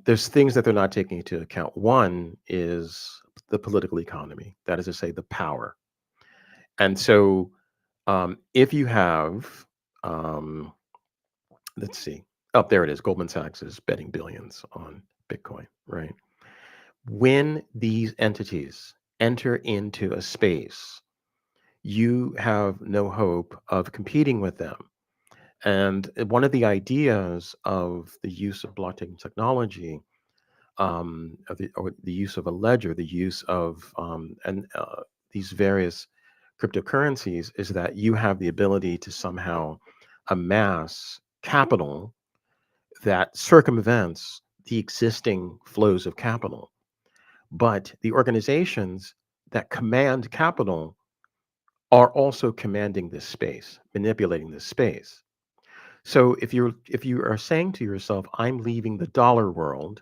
There's things that they're not taking into account. One is the political economy, that is to say, the power. And so, if you have, um, let's see, oh, there it is. Goldman Sachs is betting billions on Bitcoin, right? When these entities enter into a space, you have no hope of competing with them. And one of the ideas of the use of blockchain technology, or the use of a ledger, the use of and these various cryptocurrencies, is that you have the ability to somehow amass capital that circumvents the existing flows of capital. But the organizations that command capital are also commanding this space, manipulating this space. So if you are saying to yourself, I'm leaving the dollar world,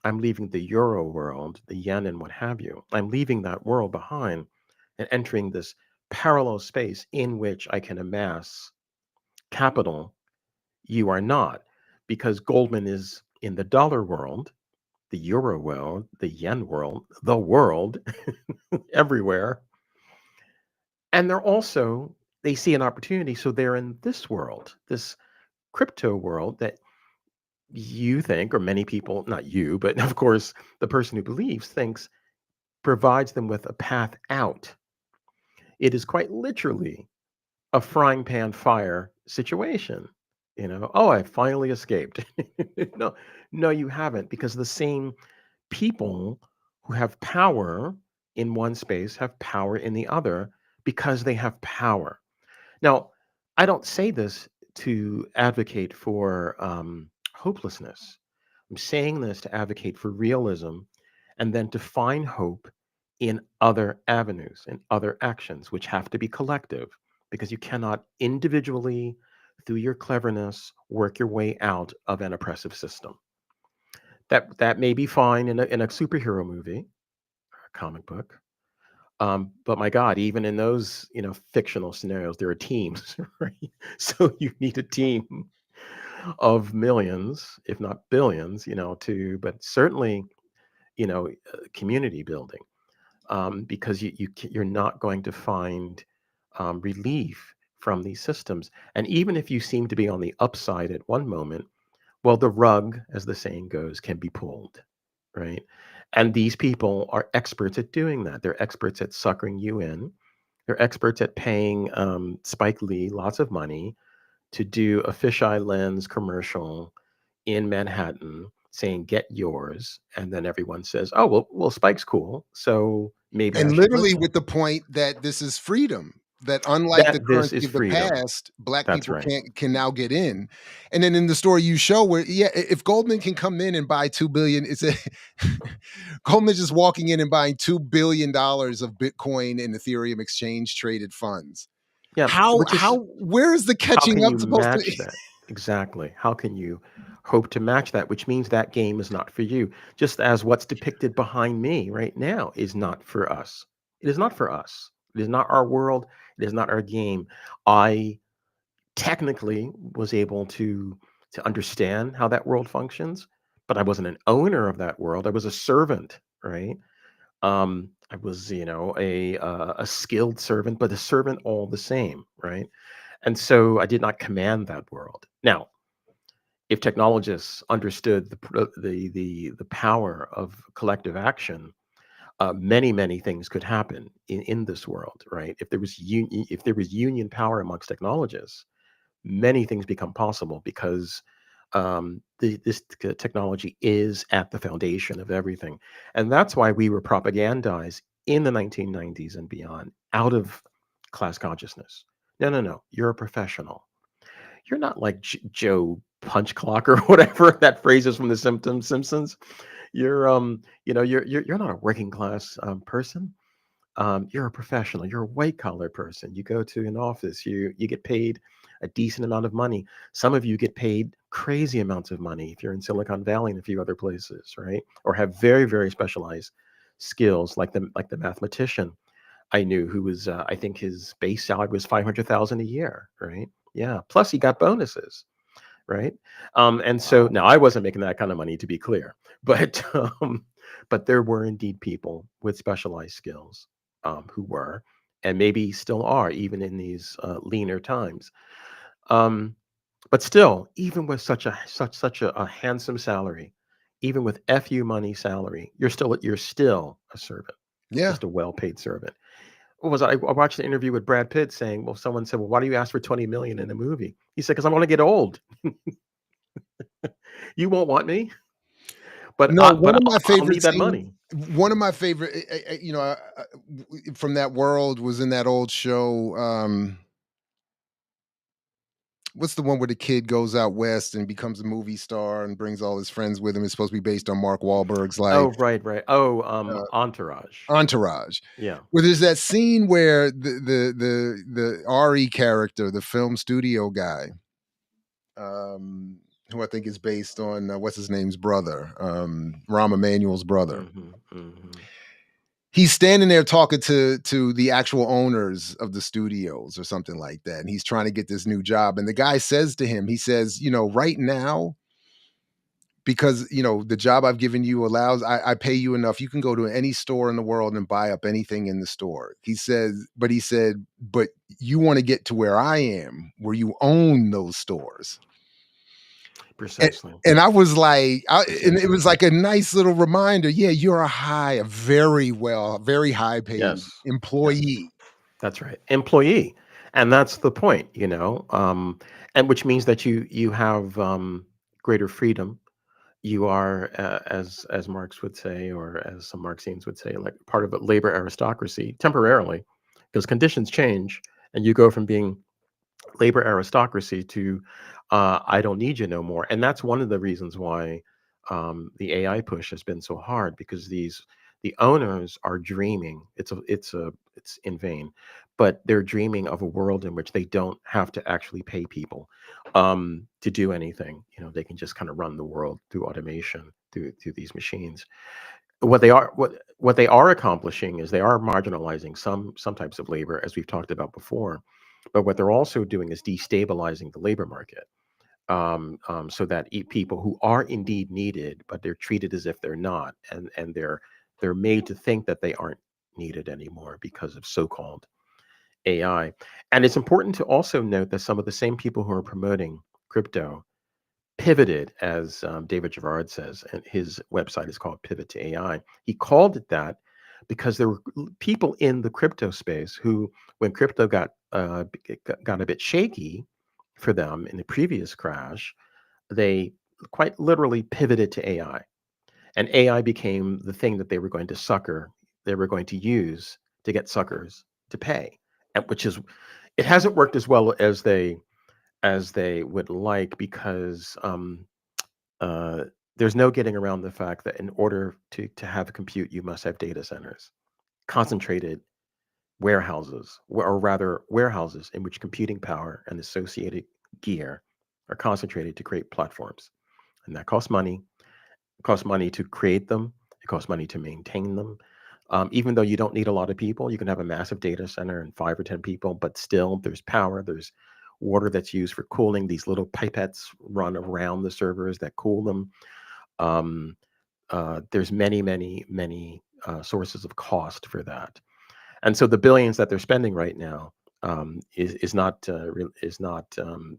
I'm leaving the euro world, the yen and what have you, I'm leaving that world behind and entering this parallel space in which I can amass capital, you are not, because Goldman is in the dollar world, the euro world, the yen world, the world, everywhere. And they see an opportunity. So they're in this world, this crypto world that you think, or many people, not you, but of course, the person who believes thinks provides them with a path out. It is quite literally a frying pan fire situation. Oh, I finally escaped. no, no, you haven't, because the same people who have power in one space have power in the other because they have power. Now, I don't say this to advocate for hopelessness. I'm saying this to advocate for realism and then to find hope in other avenues and other actions, which have to be collective, because you cannot individually, through your cleverness, work your way out of an oppressive system. That may be fine in a superhero movie or a comic book. But my God, even in those, fictional scenarios, there are teams, right? So you need a team of millions, if not billions, but certainly, community building, because you're not going to find relief from these systems. And even if you seem to be on the upside at one moment, well, the rug, as the saying goes, can be pulled, right? And these people are experts at doing that. They're experts at suckering you in. They're experts at paying Spike Lee lots of money to do a fisheye lens commercial in Manhattan saying, "Get yours." And then everyone says, "Oh, well, Spike's cool, so maybe I And should literally listen." with the point that this is freedom, that unlike the That this currency is of the freedom. past, black That's people right. can now get in. And then in the story you show where, yeah, if Goldman can come in and buy 2 billion, it's a Goldman just walking in and buying $2 billion of Bitcoin and Ethereum exchange traded funds. Yeah, which is, Where is the how catching can up you supposed match to? that? Exactly. How can you hope to match that? Which means that game is not for you. Just as what's depicted behind me right now is not for us. It is not for us. It is not our world. It is not our game. I technically was able to understand how that world functions, but I wasn't an owner of that world. I was a servant, right? I was, a skilled servant, but a servant all the same, right? And so I did not command that world. Now, if technologists understood the power of collective action, many things could happen in this world, right? If there was union power amongst technologists, many things become possible because this technology is at the foundation of everything. And that's why we were propagandized in the 1990s and beyond out of class consciousness. No, no, no. You're a professional. You're not like Joe Punch Clock or whatever that phrase is from the Simpsons. You're not a working class person. You're a professional. You're a white collar person. You go to an office. You get paid a decent amount of money. Some of you get paid crazy amounts of money if you're in Silicon Valley and a few other places, right? Or have very very specialized skills, like the mathematician I knew who was I think his base salary was 500,000 a year, right? Yeah, plus he got bonuses, right? And so Wow. now I wasn't making that kind of money, to be clear, but but there were indeed people with specialized skills who were, and maybe still are, even in these leaner times. Um, but still, even with such a handsome salary, even with fu money salary, you're still a servant, Yeah. just a well-paid servant. What was I watched an interview with Brad Pitt saying, well, someone said, well, why do you ask for 20 million in a movie? He said, because I'm going to get old. You won't want me, but No, I, one but of my I'll favorite need that scenes, money. one of my favorite, from that world was in that old show. What's the one where the kid goes out west and becomes a movie star and brings all his friends with him? It's supposed to be based on Mark Wahlberg's life. Oh, right, right. Oh, Uh, Entourage. Entourage. Yeah. Where there's that scene where the RE character, the film studio guy, um, who I think is based on what's his name's brother, Rahm Emanuel's brother. Hmm. Hmm. He's standing there talking to the actual owners of the studios or something like that, and he's trying to get this new job. And the guy says to him, he says, right now, because the job I've given you allows I pay you enough. You can go to any store in the world and buy up anything in the store. He said, but you want to get to where I am, where you own those stores. And, Precisely. and I was like, and it Precisely. was like a nice little reminder. Yeah, you're a very high paid Yes. Yes. employee. That's right. Employee. And that's the point, and which means that you have greater freedom. You are, as Marx would say, or as some Marxians would say, like part of a labor aristocracy temporarily, because conditions change, and you go from being labor aristocracy to I don't need you no more. And that's one of the reasons why the AI push has been so hard, because the owners are dreaming. It's in vain, but they're dreaming of a world in which they don't have to actually pay people to do anything. They can just kind of run the world through automation, through these machines. What they are accomplishing is they are marginalizing some types of labor, as we've talked about before, but what they're also doing is destabilizing the labor market, so that people who are indeed needed, but they're treated as if they're not, and they're made to think that they aren't needed anymore because of so-called AI. And it's important to also note that some of the same people who are promoting crypto pivoted, as David Gerard says, and his website is called Pivot to AI. He called it that because there were people in the crypto space who, when crypto got a bit shaky for them in the previous crash, they quite literally pivoted to AI, and AI became the thing that they were going to sucker. They were going to use to get suckers to pay, and which is, it hasn't worked as well as they would like, because uh, there's no getting around the fact that in order to have compute, you must have data centers, concentrated warehouses, or rather warehouses in which computing power and associated gear are concentrated to create platforms, and that costs money. It costs money to create them. It costs money to maintain them. Even though you don't need a lot of people, you can have a massive data center and 5 or 10 people, but still there's power, there's water that's used for cooling. These little pipettes run around the servers that cool them. Um, there's many, many, many sources of cost for that, and so the billions that they're spending right now is not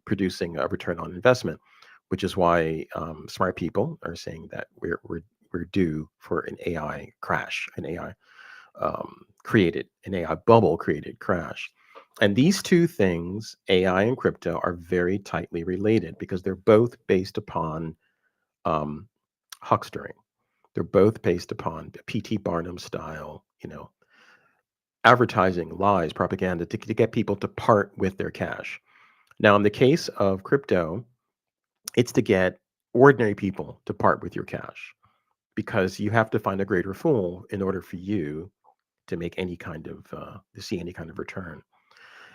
producing a return on investment, which is why smart people are saying that we're due for an AI crash, an AI bubble created crash. And these two things, AI and crypto, are very tightly related because they're both based upon um, huckstering. They're both based upon P.T. Barnum style, advertising, lies, propaganda to get people to part with their cash. Now, in the case of crypto, it's to get ordinary people to part with your cash, because you have to find a greater fool in order for you to make any kind of to see any kind of return.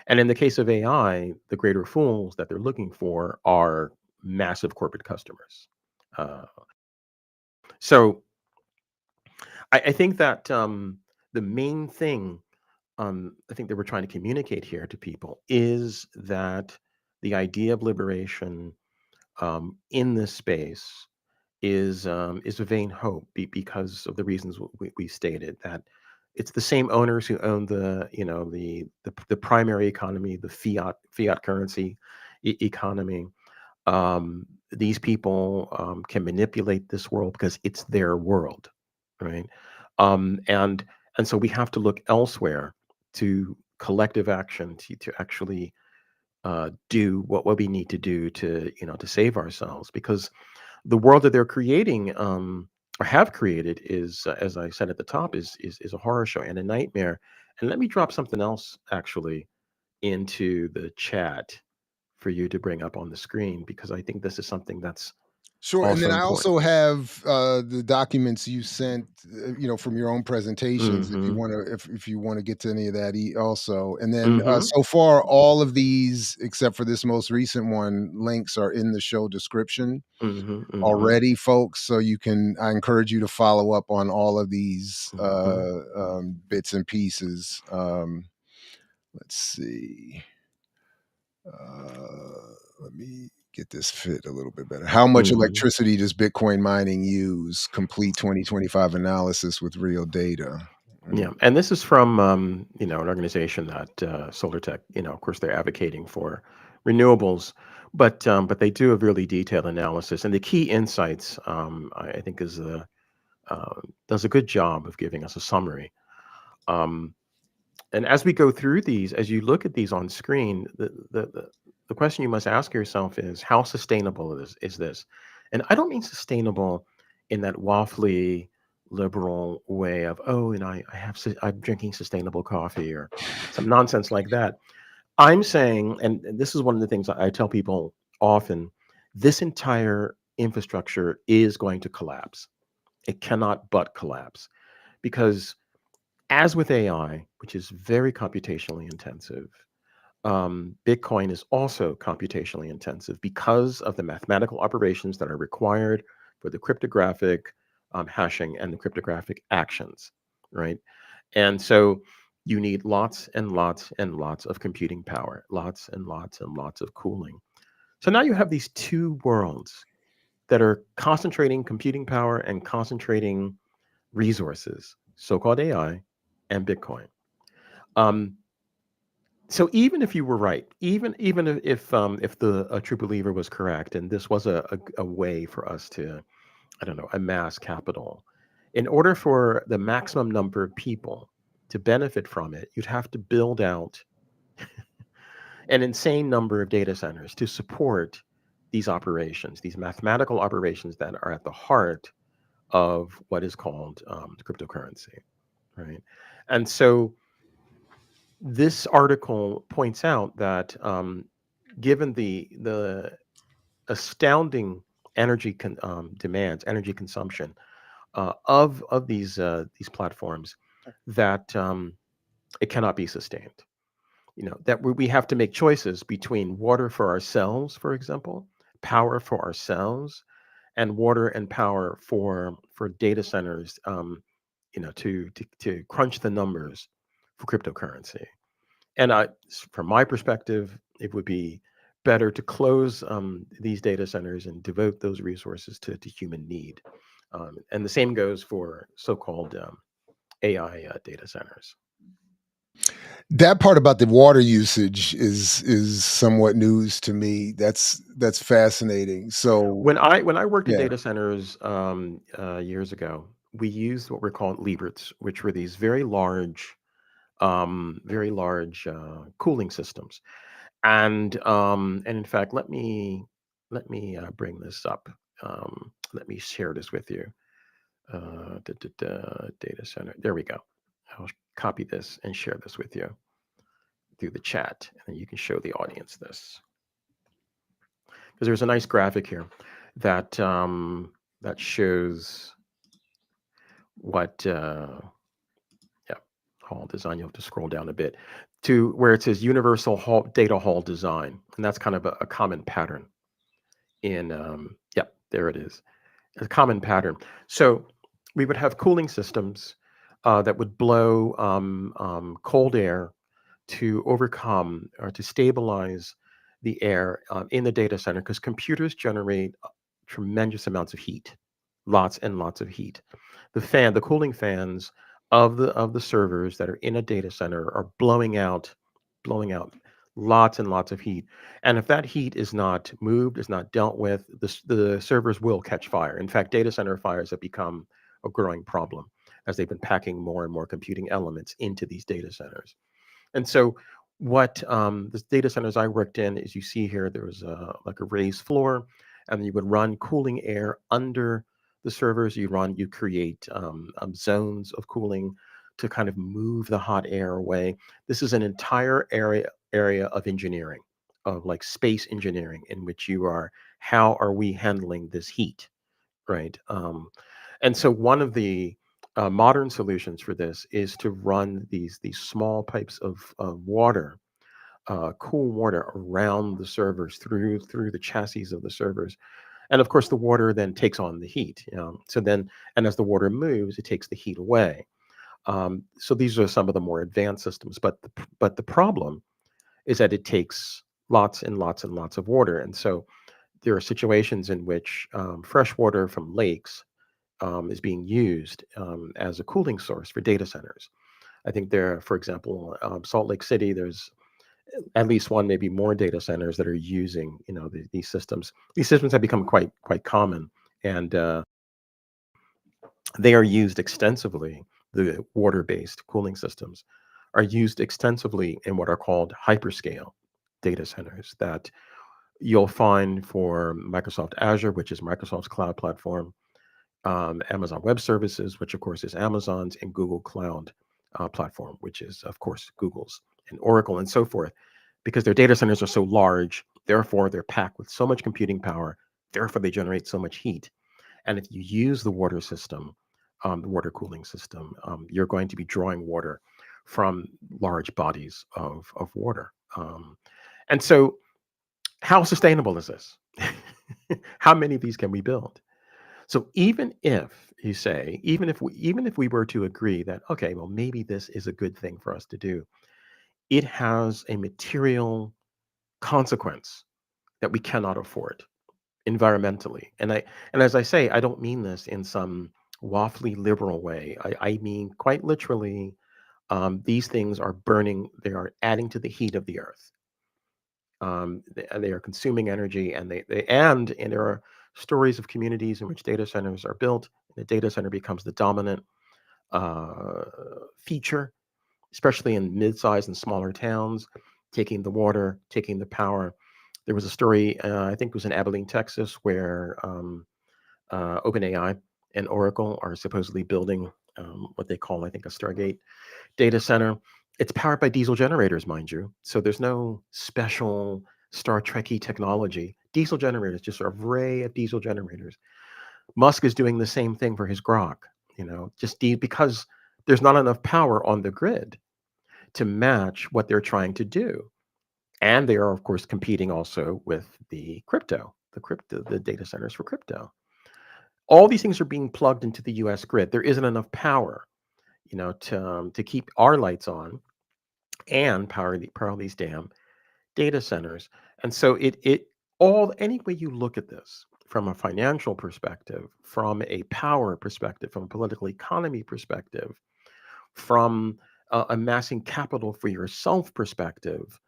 And in the case of AI, the greater fools that they're looking for are massive corporate customers. Uh, so I think that the main thing I think that we're trying to communicate here to people is that the idea of liberation in this space is a vain hope because of the reasons we stated, that it's the same owners who own the the primary economy, the fiat currency economy. These people can manipulate this world because it's their world, right? And so we have to look elsewhere to collective action to actually do what we need to do to to save ourselves, because the world that they're creating or have created is, as I said at the top, is a horror show and a nightmare. And let me drop something else actually into the chat for you to bring up on the screen, because I think this is something that's Sure, and also then I important. also have the documents you sent, from your own presentations. If you Mm-hmm. want to, if you want to get to any of that, also. And then Mm-hmm. so far, all of these except for this most recent one, links are in the show description Mm-hmm. Mm-hmm. already, folks. So you can. I encourage you to follow up on all of these Mm-hmm. bits and pieces. Let's see. Let me get this fit a little bit better. How much Mm-hmm. electricity does Bitcoin mining use? Complete 2025 analysis with real data. Yeah, and this is from an organization that Solar Tech. Of course, they're advocating for renewables, but they do a really detailed analysis, and the key insights, I think, is does a good job of giving us a summary. Um, and as we go through these, as you look at these on screen, the question you must ask yourself is, how sustainable is this? And I don't mean sustainable in that waffly liberal way of, oh, I'm drinking sustainable coffee or some nonsense like that. I'm saying, and this is one of the things I tell people often, this entire infrastructure is going to collapse. It cannot but collapse, because as with AI, which is very computationally intensive, Bitcoin is also computationally intensive because of the mathematical operations that are required for the cryptographic hashing and the cryptographic actions, right? And so you need lots and lots and lots of computing power, lots and lots and lots of cooling. So now you have these two worlds that are concentrating computing power and concentrating resources, so-called AI and Bitcoin. Um, so even if you were right, even if the a true believer was correct, and this was a way for us to, I don't know, amass capital, in order for the maximum number of people to benefit from it, you'd have to build out an insane number of data centers to support these operations, these mathematical operations that are at the heart of what is called cryptocurrency, right? And so this article points out that given the astounding demands, energy consumption of these platforms, that it cannot be sustained. That we have to make choices between water for ourselves, for example, power for ourselves, and water and power for data centers. To crunch the numbers for cryptocurrency. And from my perspective, it would be better to close these data centers and devote those resources to human need. And the same goes for so-called AI data centers. That part about the water usage is somewhat news to me. That's fascinating. So When I worked in yeah. data centers years ago, we used what were called Lieberts, which were these very large cooling systems. And in fact, let me bring this up. Let me share this with you. Data center. There we go. I'll copy this and share this with you through the chat, and then you can show the audience this, because there's a nice graphic here that shows what hall design. You'll have to scroll down a bit to where it says universal data hall design, and that's kind of a common pattern in there it is, a common pattern. So we would have cooling systems that would blow cold air to overcome or to stabilize the air in the data center, because computers generate tremendous amounts of heat, lots and lots of heat. The cooling fans of the servers that are in a data center are blowing out lots and lots of heat. And if that heat is not moved, is not dealt with, the servers will catch fire. In fact, data center fires have become a growing problem as they've been packing more and more computing elements into these data centers. And so, what the data centers I worked in, is you see here, there was like a raised floor, and you would run cooling air under the servers. You create zones of cooling to kind of move the hot air away. This is an entire area of engineering, of like space engineering, in which you are, how are we handling this heat, right? And so one of the modern solutions for this is to run these small pipes of water, cool water, around the servers, through the chassis of the servers, and of course the water then takes on the heat. So then, and as the water moves, it takes the heat away. So these are some of the more advanced systems, but the problem is that it takes lots and lots and lots of water, and so there are situations in which fresh water from lakes is being used as a cooling source for data centers. I think there, for example, Salt Lake City, there's at least one, maybe more data centers that are using, these systems. These systems have become quite common, and they are used extensively. The water-based cooling systems are used extensively in what are called hyperscale data centers that you'll find for Microsoft Azure, which is Microsoft's cloud platform, Amazon Web Services, which of course is Amazon's, and Google Cloud platform, which is of course Google's, and Oracle, and so forth, because their data centers are so large. Therefore, they're packed with so much computing power. Therefore, they generate so much heat. And if you use the water system, the water cooling system, you're going to be drawing water from large bodies of water. And so, how sustainable is this? How many of these can we build? So even if you say, even if we were to agree that, okay, well, maybe this is a good thing for us to do, it has a material consequence that we cannot afford environmentally. And as I say, I don't mean this in some waffly liberal way. I mean quite literally, these things are burning. They are adding to the heat of the earth. They are consuming energy, and and there are stories of communities in which data centers are built. The data center becomes the dominant uh, feature, especially in mid-sized and smaller towns, taking the water, taking the power. There was a story, I think it was in Abilene, Texas, where OpenAI and Oracle are supposedly building what they call, I think, a Stargate data center. It's powered by diesel generators, mind you. So there's no special Star Trekky technology. Diesel generators, just an array of diesel generators. Musk is doing the same thing for his Grok, because there's not enough power on the grid to match what they're trying to do. And they are, of course, competing also with the data centers for crypto. All these things are being plugged into the US grid. There isn't enough power, to keep our lights on and power these damn data centers. And so any way you look at this, from a financial perspective, from a power perspective, from a political economy perspective, from amassing capital for yourself perspective,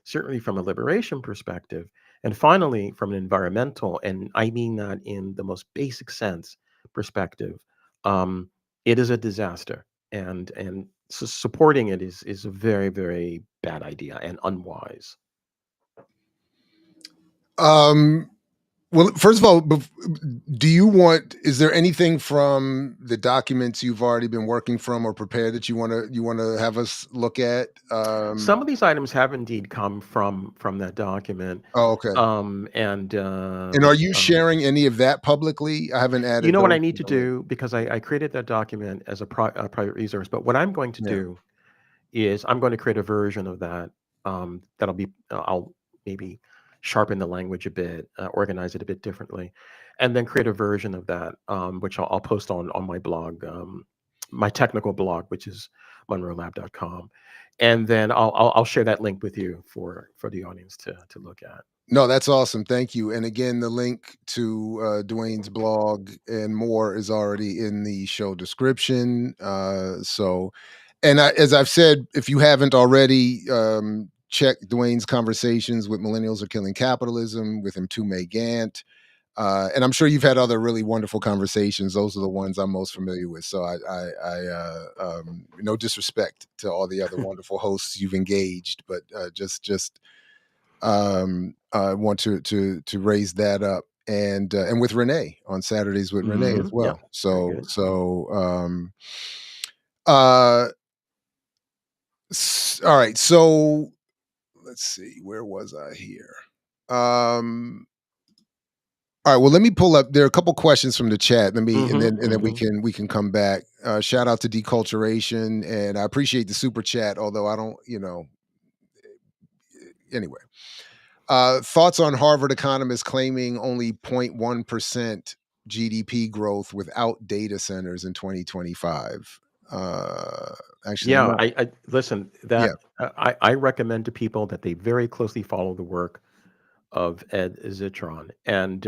certainly from a liberation perspective, and finally from an environmental, and I mean that in the most basic sense, perspective, um, it is a disaster, and so supporting it is a very, very bad idea and unwise. Um, Well, first of all, is there anything from the documents you've already been working from or prepared that you wanna have us look at? Some of these items have indeed come from that document. Oh, okay. Um, and And are um, you um, sharing any of that publicly? I haven't you added know what those I need to to the link. do, because I created that document as a private resource. But what I'm going to Yeah. do is I'm going to create a version of that, that'll be I'll maybe sharpen the language a bit, organize it a bit differently, and then create a version of that, which I'll post on my blog, my technical blog, which is monroelab.com, and then I'll share that link with you for the audience to look at. No, that's awesome. Thank you. And again, the link to Dwayne's blog and more is already in the show description. As I've said, if you haven't already, check Dwayne's conversations with Millennials Are Killing Capitalism with him, May Gant. And I'm sure you've had other really wonderful conversations. Those are the ones I'm most familiar with. So no disrespect to all the other wonderful hosts you've engaged, but just I want to raise that up, and with Renee on Saturdays with Renee as Yeah, well. very So good. so uh all right. So let's see, where was I here? Um all right, well, let me pull up. There are a couple questions from the chat. Let me, and Hmm. then we Hmm. can come back. Shout out to Deculturation, and I appreciate the super chat. Although I don't, anyway. Thoughts on Harvard economists claiming only 0.1% GDP growth without data centers in 2025? Uh, actually, I'm Yeah, not. I listen. Yeah. I recommend to people that they very closely follow the work of Ed Zitron, and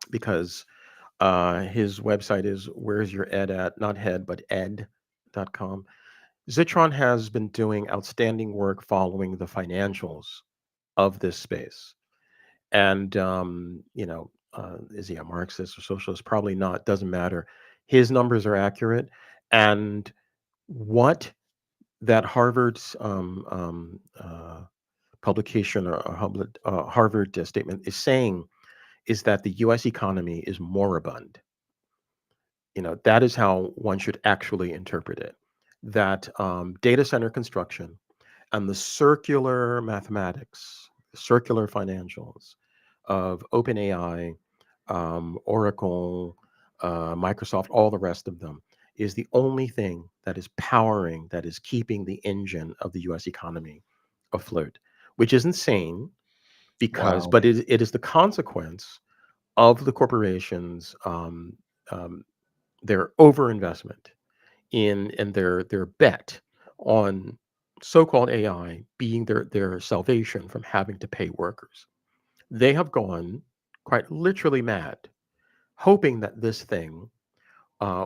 because his website is where's your ed at, not head but ed.com. Zitron has been doing outstanding work following the financials of this space, and is he a Marxist or socialist? Probably not. Doesn't matter. His numbers are accurate, and what that Harvard's publication, or Harvard statement is saying, is that the U.S. economy is moribund. That is how one should actually interpret it. That data center construction and the circular mathematics, circular financials of OpenAI, Oracle, Microsoft, all the rest of them, is the only thing that is powering, that is keeping the engine of the US economy afloat, which is insane Wow. but it is the consequence of the corporations, um, their overinvestment in their bet on so-called AI being their salvation from having to pay workers. They have gone quite literally mad, hoping that this thing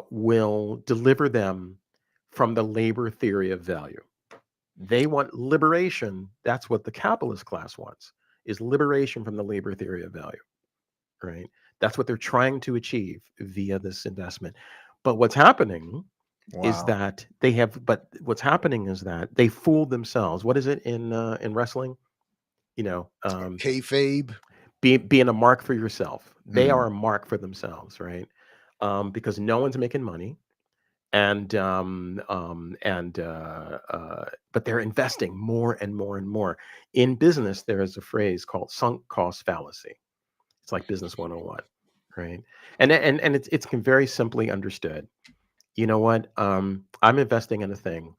will deliver them from the labor theory of value. They want liberation. That's what the capitalist class wants, is liberation from the labor theory of value, right? That's what they're trying to achieve via this investment. But what's happening is Wow. that what's happening is that they fooled themselves. What is it in wrestling? You know, um, Kayfabe. being a mark for yourself. They Mm, are a mark for themselves, right? Because no one's making money, but they're investing more and more and more. In business, there is a phrase called sunk cost fallacy. It's like business 101, right? And it's very simply understood. You know what? I'm investing in a thing.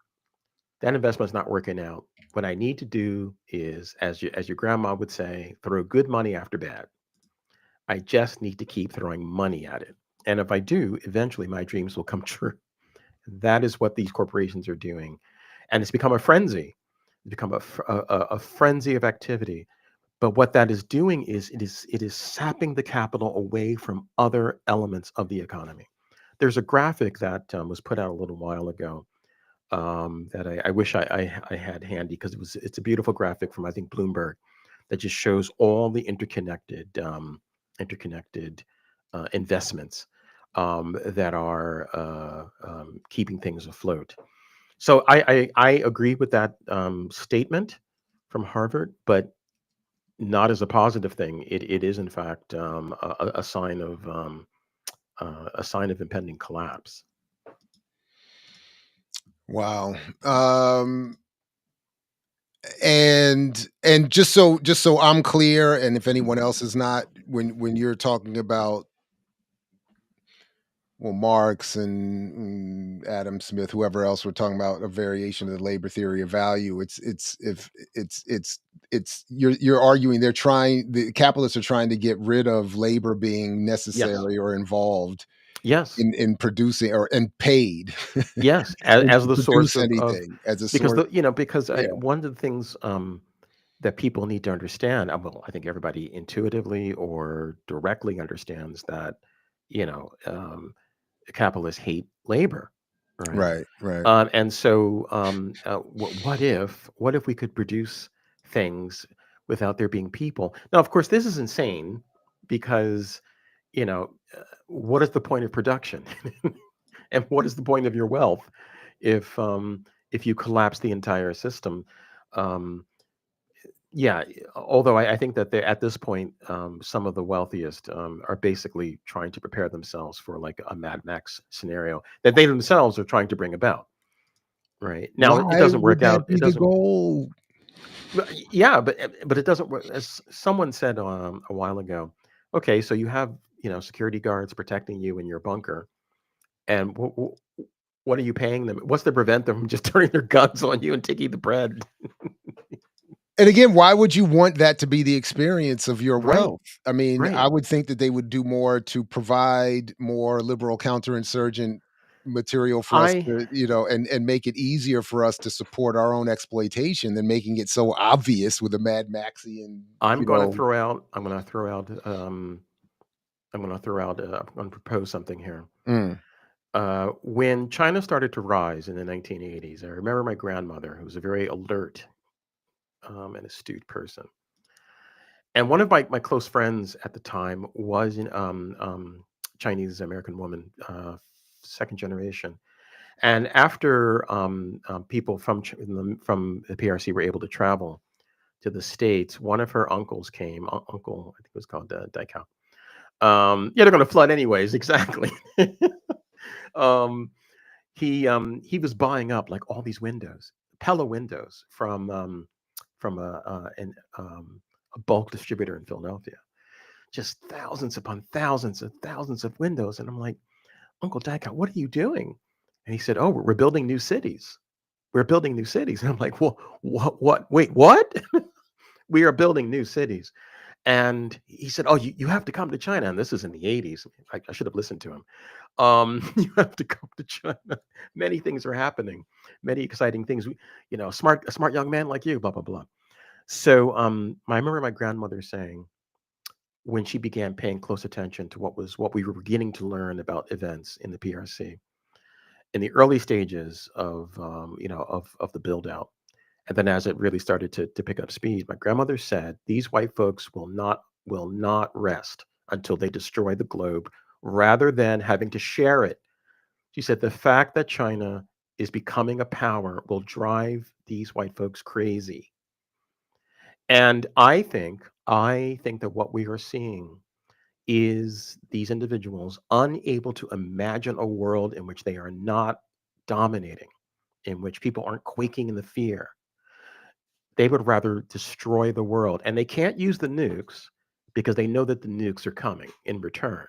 That investment's not working out. What I need to do is, as your grandma would say, throw good money after bad. I just need to keep throwing money at it. And if I do, eventually my dreams will come true. That is what these corporations are doing. And it's become a frenzy. It's become a frenzy of activity. But what that is doing is it is sapping the capital away from other elements of the economy. There's a graphic that was put out a little while ago, that I wish I had handy, because it's a beautiful graphic from, I think, Bloomberg, that just shows all the interconnected investments that are keeping things afloat. So I agree with that statement from Harvard, but not as a positive thing. It is in fact a sign of impending collapse. Wow. Um, and just so I'm clear, and if anyone else is not, when you're talking about, well, Marx and Adam Smith, whoever else we're talking about, a variation of the labor theory of value. It's if it's you're arguing the capitalists are trying to get rid of labor being Yes. necessary or involved Yes. in producing or and paid Yes. and As to the source produce of anything as a because source. Yeah, one of the things that people need to understand, well, I think everybody intuitively or directly understands that, you know, capitalists hate labor, right? right, right. And so, what if we could produce things without there being people? Now, of course, this is insane because, what is the point of production, and what is the point of your wealth if you collapse the entire system? Um, yeah, although I think that at this point, some of the wealthiest are basically trying to prepare themselves for like a Mad Max scenario that they themselves are trying to bring about. Right. Now it Why doesn't would work that out. be It the doesn't. goal? Yeah, but it doesn't work. As someone said a while ago, okay, so you have security guards protecting you in your bunker, and what are you paying them? What's to prevent them from just turning their guns on you and taking the bread? And again, why would you want that to be the experience of your Right. wealth? I mean, Right. I would think that they would do more to provide more liberal counterinsurgent material for us I to, and make it easier for us to support our own exploitation than making it so obvious with a Mad Maxian, I'm going to throw out. I'm going to throw out. I'm going to throw out. I'm going to propose something here. mm, When China started to rise in the 1980s, I remember my grandmother, who was a very alert and astute person. And one of my close friends at the time was an Chinese American woman, second generation. And after people from the PRC were able to travel to the States, one of her uncles came. Uncle, I think it was called Daikao. Yeah, they're going to flood anyways. Exactly. um, he was buying up like all these windows, Pella windows from a bulk distributor in Philadelphia. Just thousands upon thousands and thousands of windows, and I'm like, Uncle Daka, what are you doing? And he said, Oh, we're building new cities. We're building new cities. And I'm like, well, what? Wait, what? We are building new cities. And he said, Oh, you have to come to China. And this is in the 80s. I should have listened to him. You have to come to China. Many things are happening, many exciting things. A smart young man like you, blah, blah, blah. So I remember my grandmother saying when she began paying close attention to what we were beginning to learn about events in the PRC in the early stages of the build out. And then as it really started to pick up speed, my grandmother said, these white folks will not rest until they destroy the globe rather than having to share it. She said the fact that China is becoming a power will drive these white folks crazy. And I think that what we are seeing is these individuals unable to imagine a world in which they are not dominating, in which people aren't quaking in the fear. They would rather destroy the world. And they can't use the nukes because they know that the nukes are coming in return,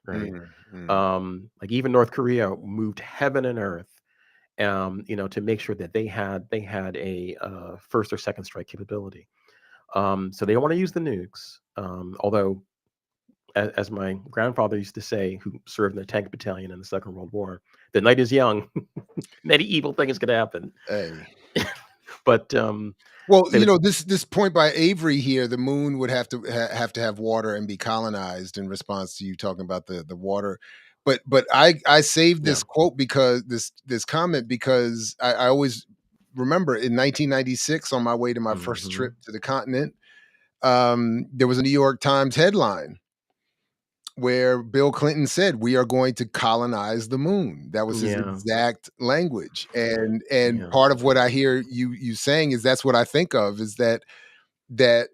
right? mm, mm. Like even North Korea moved heaven and earth, to make sure that they had a first or second strike capability. So they don't want to use the nukes, although as my grandfather used to say, who served in the tank battalion in the Second World War, the night is young. Many evil things could happen. Hey. But Well, they would, this point by Avery here, the moon would have water and be colonized in response to you talking about the water. But I saved yeah. this quote because this comment because I always remember in 1996 on my way to my first Hmm. trip to the continent, there was a New York Times headline where Bill Clinton said, "We are going to colonize the moon." That was his Yeah. exact language, and Yeah. part of what I hear you saying is that's what I think of is that that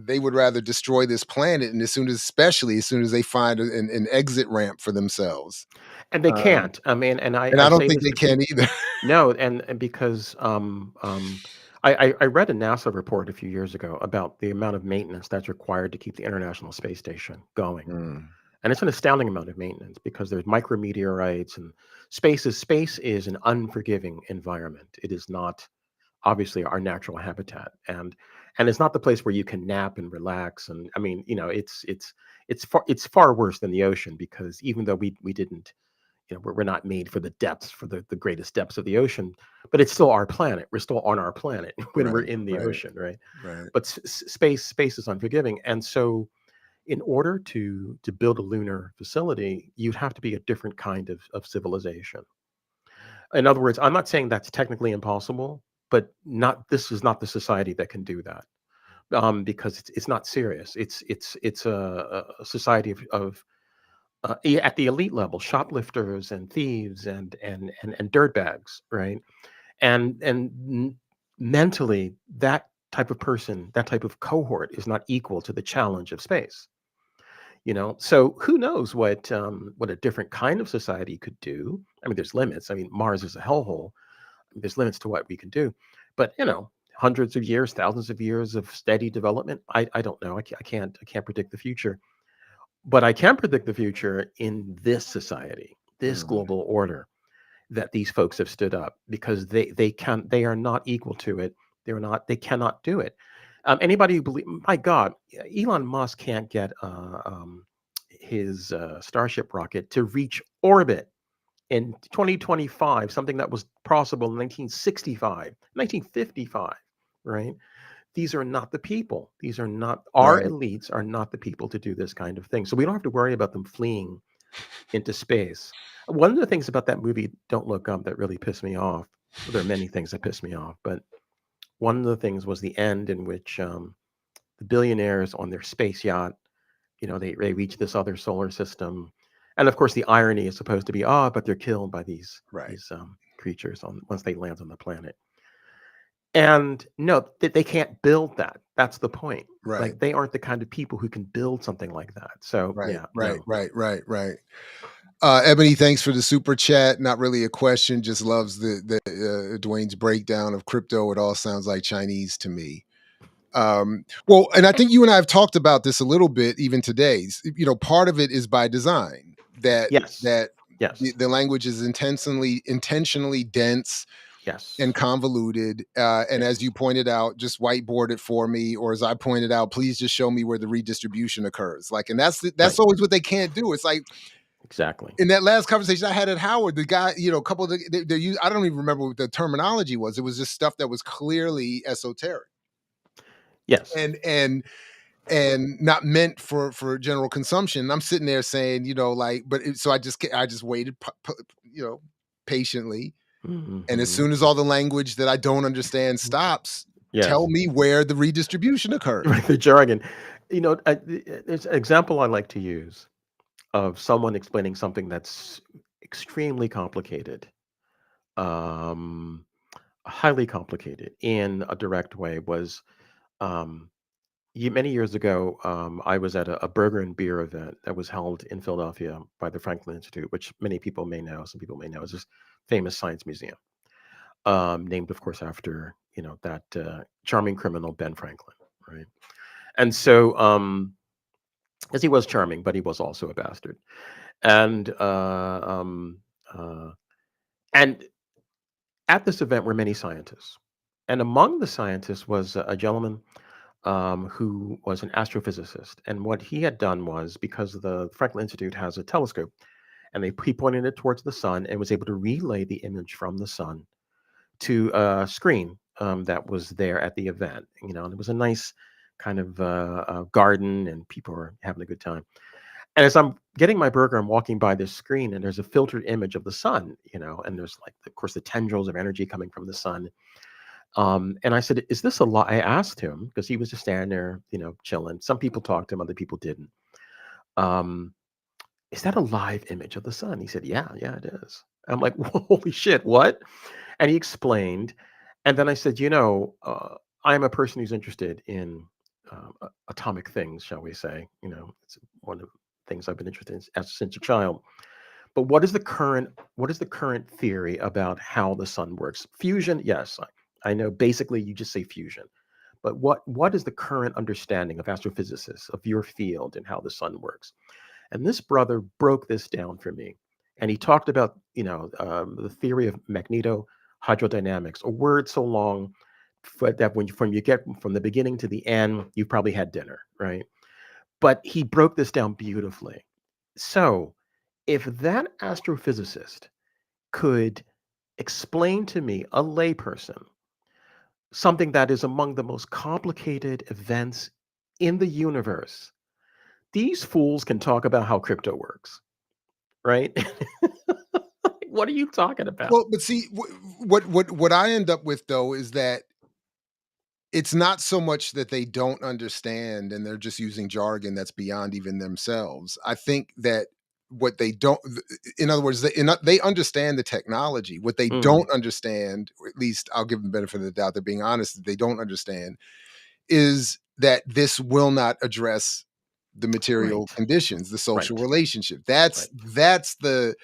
they would rather destroy this planet, and especially as soon as they find an exit ramp for themselves. And they Um, can't. I mean, and I, and I I don't say think this they because can either. no, and because I read a NASA report a few years ago about the amount of maintenance that's required to keep the International Space Station going. Mm, And it's an astounding amount of maintenance because there's micrometeorites and space is an unforgiving environment. It is not obviously our natural habitat, and it's not the place where you can nap and relax. And I mean, it's far worse than the ocean, because even though we didn't, we're not made for the depths, for the greatest depths of the ocean, but it's still our planet. We're still on our planet when we're right, in the right, ocean, right? right. But space is unforgiving. And so in order to build a lunar facility, you'd have to be a different kind of civilization. In other words, I'm not saying that's technically impossible, but not this is not the society that can do that, because it's not serious. It's a society of at the elite level, shoplifters and thieves and dirtbags, right? And mentally, that type of person, that type of cohort, is not equal to the challenge of space. So who knows what a different kind of society could do. I mean, there's limits. I mean, Mars is a hellhole. There's limits to what we can do, but hundreds of years, thousands of years of steady development, I don't know. I can't predict the future, but I can predict the future in this society, this Mm, global order that these folks have stood up, because they are not equal to it. They cannot do it. Anybody who believe, my God, Elon Musk can't get his Starship rocket to reach orbit in 2025, something that was possible in 1965, 1955, right? These are not the people. These are not our right. elites, are not the people to do this kind of thing. So we don't have to worry about them fleeing into space. One of the things about that movie, Don't Look Up, that really pissed me off. Well, there are many things that pissed me off, but one of the things was the end in which the billionaires on their space yacht, they reach this other solar system, and of course the irony is supposed to be, but they're killed by these Right, these creatures on once they land on the planet. And no, they can't build that. That's the point. right, Like, they aren't the kind of people who can build something like that. So right, yeah, right, no. right, right, right. Ebony, thanks for the super chat. Not really a question, just loves the Dwayne's breakdown of crypto. It all sounds like Chinese to me. Well, and I think you and I have talked about this a little bit even today. Part of it is by design, that Yes, that yes, the language is intentionally dense and yes, convoluted. And as yes. you pointed out, just whiteboard it for me, or as I pointed out, please just show me where the redistribution occurs. Like, and that's Right. always what they can't do. It's like Exactly. in that last conversation I had at Howard, the guy, a couple of I don't even remember what the terminology was. It was just stuff that was clearly esoteric Yes. and not meant for general consumption. I'm sitting there saying, so I just waited, patiently. And as Mhm. soon as all the language that I don't understand stops, tell Yes. me where the redistribution occurs. Right, the jargon. There's an example I like to use of someone explaining something that's extremely complicated, um, highly complicated in a direct way. Was many years ago, I was at a burger and beer event that was held in Philadelphia by the Franklin Institute, which many people may know, some people may know, is this famous science museum, named, of course, after that charming criminal Ben Franklin, right? And so, as he was charming, but he was also a bastard, and uh, and at this event were many scientists, and among the scientists was a gentleman who was an astrophysicist. And what he had done was, because the Franklin Institute has a telescope, and he pointed it towards the sun and was able to relay the image from the sun to a screen that was there at the event. And it was a nice kind of garden, and people were having a good time. And as I'm getting my burger, I'm walking by this screen, and there's a filtered image of the sun, and there's, like, of course, the tendrils of energy coming from the sun. And I said, "Is this a lie?" I asked him, because he was just standing there, chilling. Some people talked to him, other people didn't. Um, "Is that a live image of the sun?" He said, "Yeah, yeah, it is." I'm like, "Holy shit, what?" And he explained. And then I said, I'm a person who's interested in atomic things, shall we say? It's one of the things I've been interested in since a child. But what is the current theory about how the sun works? Fusion, yes, I know. Basically, you just say fusion. But what is the current understanding of astrophysicists of your field and how the sun works? And this brother broke this down for me, and he talked about the theory of magnetohydrodynamics, a word so long that from you get from the beginning to the end, you've probably had dinner, right? But he broke this down beautifully. So, if that astrophysicist could explain to me, a layperson, something that is among the most complicated events in the universe, these fools can talk about how crypto works, right? What are you talking about? Well, but see, what I end up with though is that it's not so much that they don't understand and they're just using jargon that's beyond even themselves. I think that what they don't, in other words, they understand the technology. What they Mm, don't understand, or at least I'll give them the benefit of the doubt, they're being honest, that they don't understand is that this will not address the material right, conditions, the social right, relationship. right, That's the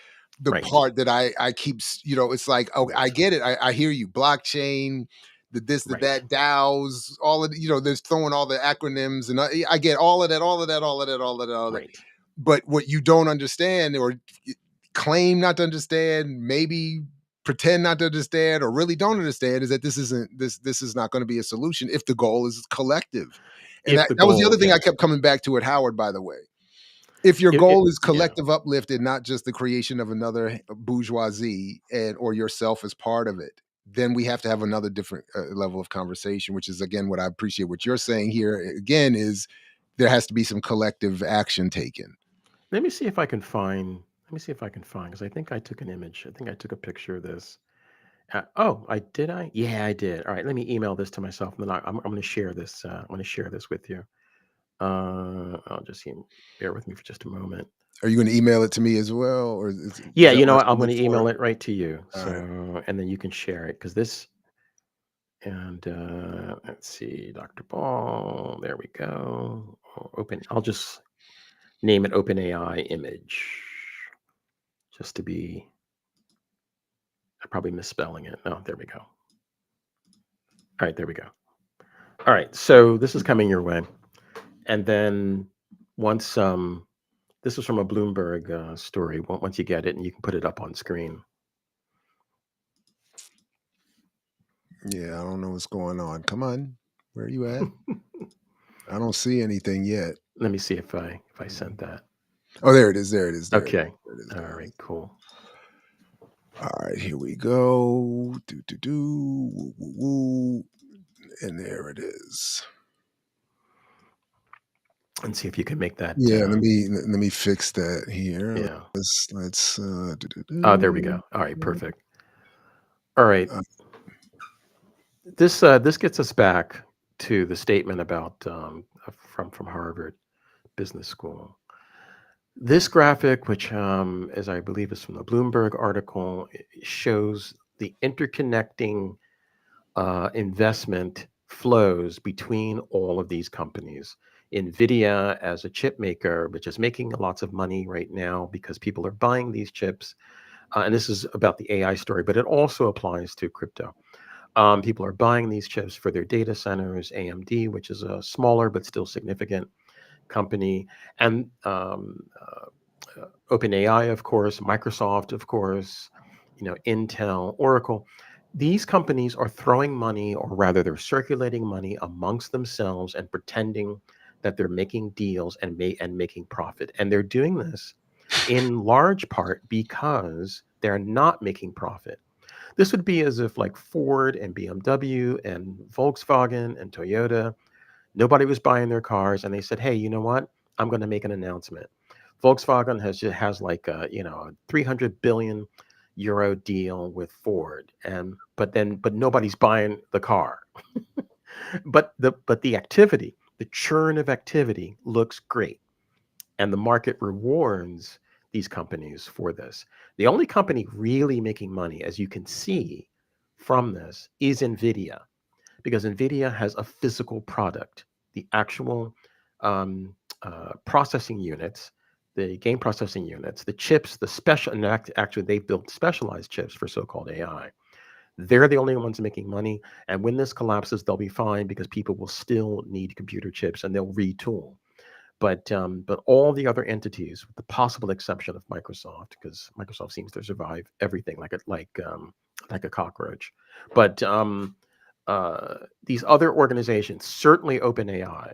right, part that I keep it's like, oh, I right, get it. I hear you. Blockchain, the this, the right. that, DAOs, all of they're throwing all the acronyms, and I get all of that, all of that, all of that, all of that, all of that. Right. But what you don't understand or claim not to understand, maybe pretend not to understand or really don't understand is that this is not going to be a solution if the goal is collective. And If that the that was the goal, other thing I yes. kept coming back to at Howard, by the way. If your It goal is yeah. collective uplift and not just the creation of another bourgeoisie and or yourself as part of it, then we have to have another different level of conversation, which is again what I appreciate what you're saying here again is there has to be some collective action taken. Let me see if I can find let me see if I can find, because I think I took an image. I think I took a picture of this. Oh, I did I? Yeah, I did. All right, let me email this to myself, and then I'm gonna share this, I'm gonna share this with you. I'll just see bear with me for just a moment. Are you going to email it to me as well, or Yeah, is that you know what I what? should I'm look gonna for? email it right to you. All right. So, and then you can share it, because this and, let's see, Dr. Ball, there we go. I'll just name it OpenAI image, just to be I'm probably misspelling it. Oh, there we go. All right, there we go. All right, so this is coming your way. And then once this is from a Bloomberg story. Once you get it, and you can put it up on screen. Yeah, I don't know what's going on. Come on. Where are you at? I don't see anything yet. Let me see if I sent that. Oh, there it is. There it is. There it is. Okay. There it is. All There it right. is. Cool. All right, here we go. Do do do. Woo, woo, woo. And there it is. And see if you can make that. Yeah, let me fix that here. Yeah. Let's do, do, Oh, there we do. go. All right. Perfect. All right. Uh, This gets us back to the statement about from Harvard Business School. This graphic, which as I believe is from the Bloomberg article, shows the interconnecting investment flows between all of these companies. NVIDIA, as a chip maker, which is making lots of money right now because people are buying these chips. And this is about the AI story, but it also applies to crypto. People are buying these chips for their data centers. AMD, which is a smaller but still significant company, and OpenAI, of course, Microsoft, of course, Intel, Oracle. These companies are throwing money, or rather, they're circulating money amongst themselves and pretending that they're making deals and making profit. And they're doing this in large part because they're not making profit. This would be as if like Ford and BMW and Volkswagen and Toyota, nobody was buying their cars, and they said, "Hey, you know what? I'm going to make an announcement." Volkswagen has like a 300 billion euro deal with Ford, and but nobody's buying the car. But the activity, the churn of activity looks great, and the market rewards these companies for this. The only company really making money, as you can see from this, is Nvidia. because NVIDIA has a physical product, the actual processing units, the game processing units, the chips, the special, and actually they've built specialized chips for so-called AI. They're the only ones making money. And when this collapses, they'll be fine because people will still need computer chips and they'll retool. But all the other entities, with the possible exception of Microsoft, because Microsoft seems to survive everything like a cockroach. But these other organizations, certainly OpenAI,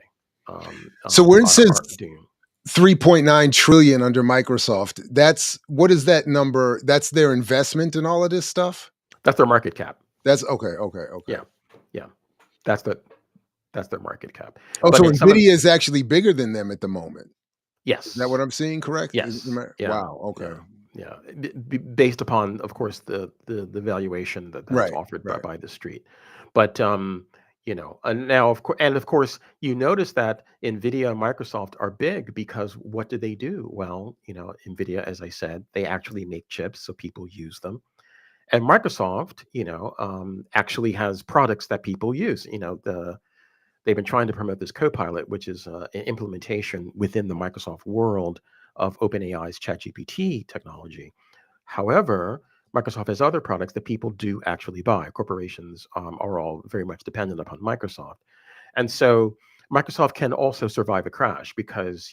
So where it says are doomed. 3.9 trillion under Microsoft, that's what is that number? That's their investment in all of this stuff? That's their market cap. That's okay. Yeah, yeah. That's their market cap. Oh, But so in some of NVIDIA is actually bigger than them at the moment. Is that what yes, I'm seeing correct? yes, yeah, Wow, okay. yeah, yeah. Based upon, of course, the valuation that's Right, offered right. by the street. But and now of course, you notice that Nvidia and Microsoft are big because what do they do? Well, Nvidia, as I said, they actually make chips, so people use them. And Microsoft, actually has products that people use. They've been trying to promote this Copilot, which is an implementation within the Microsoft world of OpenAI's ChatGPT technology. However, Microsoft has other products that people do actually buy. Corporations are all very much dependent upon Microsoft, and so Microsoft can also survive a crash because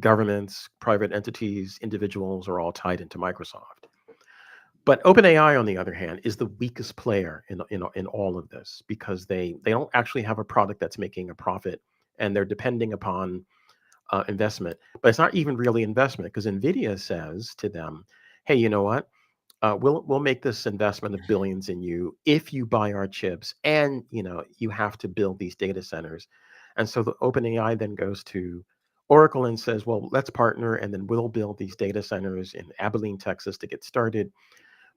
governments, private entities, individuals are all tied into Microsoft. But OpenAI, on the other hand, is the weakest player in all of this because they don't actually have a product that's making a profit, and they're depending upon investment. But it's not even really investment because Nvidia says to them, "Hey, you know what? We'll make this investment of billions in you if you buy our chips, and you have to build these data centers." And so the OpenAI then goes to Oracle and says, "Well, let's partner, and then we'll build these data centers in Abilene, Texas, to get started."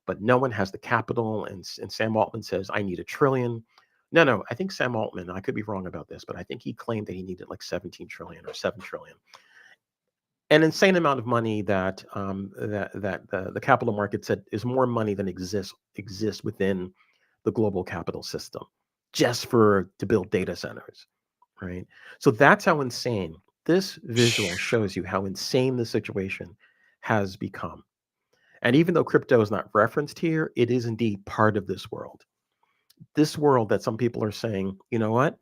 But no one has the capital. And Sam Altman says, I need $1 trillion. No, I think Sam Altman, I could be wrong about this, but I think he claimed that he needed like 17 trillion or 7 trillion. An insane amount of money that the capital market said is more money than exists within the global capital system just to build data centers, right? So that's how insane this visual shows you how insane the situation has become. And even though crypto is not referenced here, it is indeed part of this world. This world that some people are saying, you know what?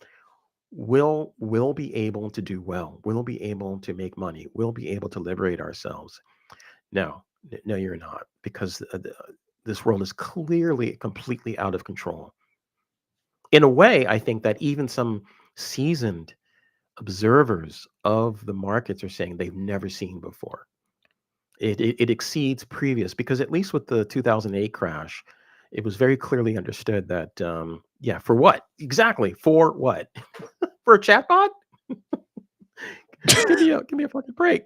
We'll be able to do well. We'll be able to make money. We'll be able to liberate ourselves. No, no, you're not, because this world is clearly completely out of control. In a way, I think that even some seasoned observers of the markets are saying they've never seen before. It exceeds previous, because at least with the 2008 crash, it was very clearly understood that yeah, for what exactly? For what? For a chatbot? Give me a fucking break.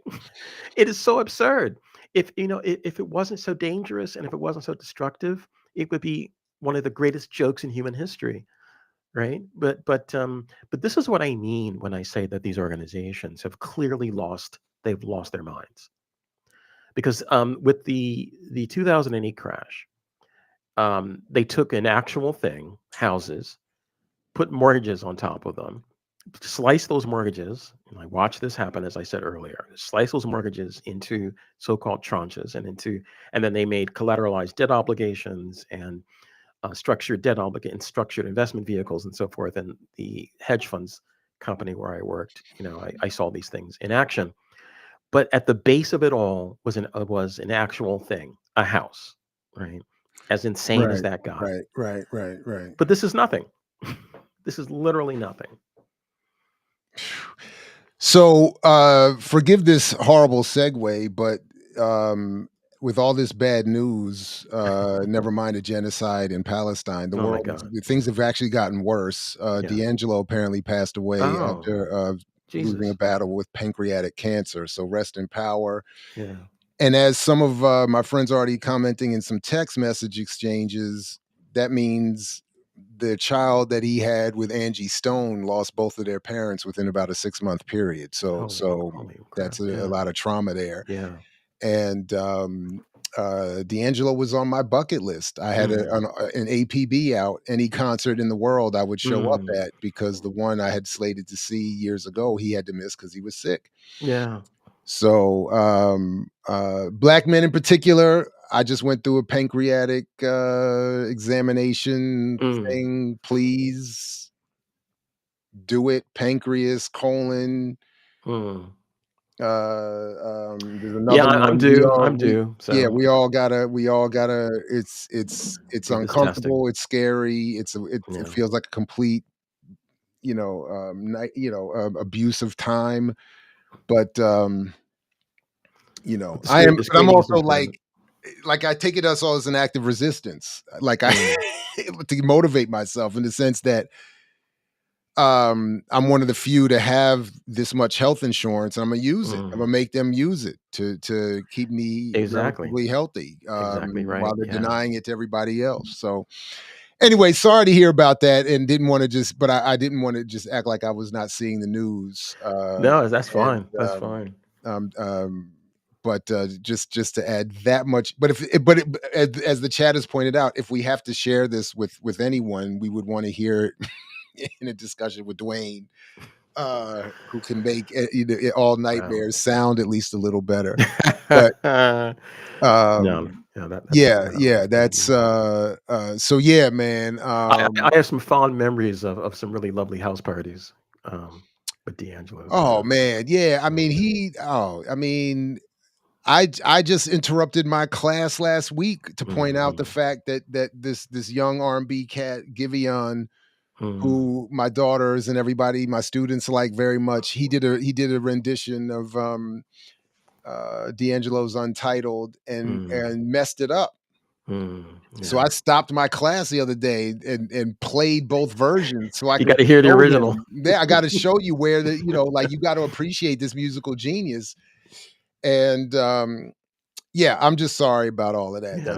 It is so absurd. If it wasn't so dangerous and if it wasn't so destructive, it would be one of the greatest jokes in human history, right? But this is what I mean when I say that these organizations have clearly they've lost their minds. Because with the 2008 crash, they took an actual thing, houses, put mortgages on top of them, slice those mortgages, and I watched this happen, as I said earlier, slice those mortgages into so-called tranches and then they made collateralized debt obligations and structured debt obligations, structured investment vehicles, and so forth. And the hedge funds company where I worked, I saw these things in action. But at the base of it all was an actual thing, a house, right? As insane as Right, that got. right. But this is nothing. This is literally nothing. So, forgive this horrible segue, but with all this bad news, never mind a genocide in Palestine, Oh my God. things have actually gotten worse. Yeah. D'Angelo apparently passed away Oh, after losing a Jesus. battle with pancreatic cancer. So, rest in power. Yeah. And as some of my friends already commenting in some text message exchanges, that means the child that he had with Angie Stone lost both of their parents within about a 6-month period. So Holy so holy crap. that's a Yeah. lot of trauma there. Yeah. And D'Angelo was on my bucket list. I had Mm, an APB out. Any concert in the world I would show up mm, at because the one I had slated to see years ago, he had to miss because he was sick. yeah. So, black men in particular, I just went through a pancreatic examination Mm, thing. Please do it. Pancreas, colon. mm. There's Yeah, another I'm one. due. I'm due. Yeah, So we all gotta. It's do this testing. uncomfortable. It's scary. It Yeah. feels like a complete, abuse of time. But But I am. the But I'm screening is also important. like I take it as all as an act of resistance. Like I Mm, to motivate myself in the sense that I'm one of the few to have this much health insurance, and I'm gonna use it. I'm mm. gonna make them use it to keep me Exactly. relatively healthy, Exactly right. while they're Yeah. denying it to everybody else. So anyway, sorry to hear about that, and didn't want to just, but I didn't want to just act like I was not seeing the news. No, that's And fine. That's fine. um, um, but just to add that much, but as the chat has pointed out, if we have to share this with anyone, we would want to hear it in a discussion with Dwayne, who can make all Wow. nightmares sound at least a little better. But No, um, yeah, that's yeah, yeah, that's so yeah, man. I have some fond memories of some really lovely house parties, with D'Angelo's, Oh man, yeah. I mean, yeah. I just interrupted my class last week to point out the Mhm, fact that this young R&B cat Giveon, mm, who my daughters and everybody, my students like very much. He did a rendition of D'Angelo's Untitled mm, and messed it up. So yeah. I stopped my class the other day and played both versions so I You could gotta hear the show original. him. Yeah, I got to show you where like you got to appreciate this musical genius. And yeah, I'm just sorry about all of that. Yeah,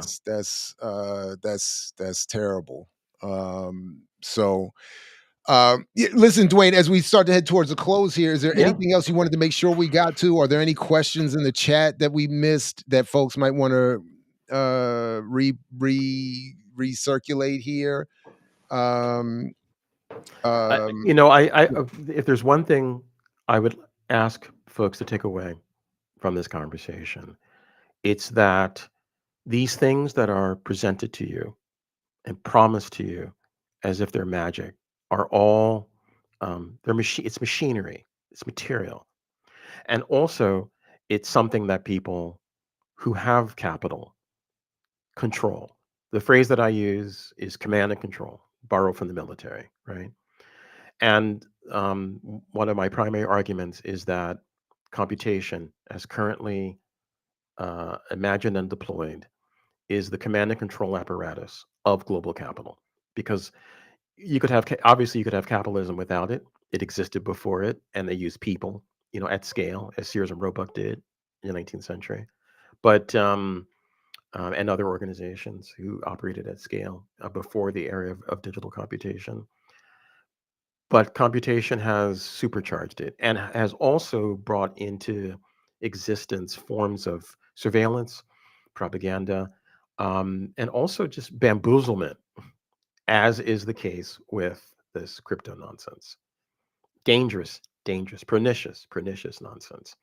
That's terrible. So yeah, listen, Dwayne, as we start to head towards the close here, is there yeah. anything else you wanted to make sure we got to? Are there any questions in the chat that we missed that folks might want to recirculate here? Um, um, I yeah. if there's one thing I would ask folks to take away from this conversation, it's that these things that are presented to you and promised to you as if they're magic are all they're machine it's machinery, it's material. And also it's something that people who have capital control. The phrase that I use is command and control, borrow from the military, right? And one of my primary arguments is that computation, as currently imagined and deployed, is the command and control apparatus of global capital. Because obviously you could have capitalism without it. It existed before it, and they used people, at scale, as Sears and Roebuck did in the 19th century. But and other organizations who operated at scale before the era of digital computation. But computation has supercharged it and has also brought into existence forms of surveillance, propaganda, and also just bamboozlement, as is the case with this crypto nonsense. Dangerous, dangerous, pernicious nonsense.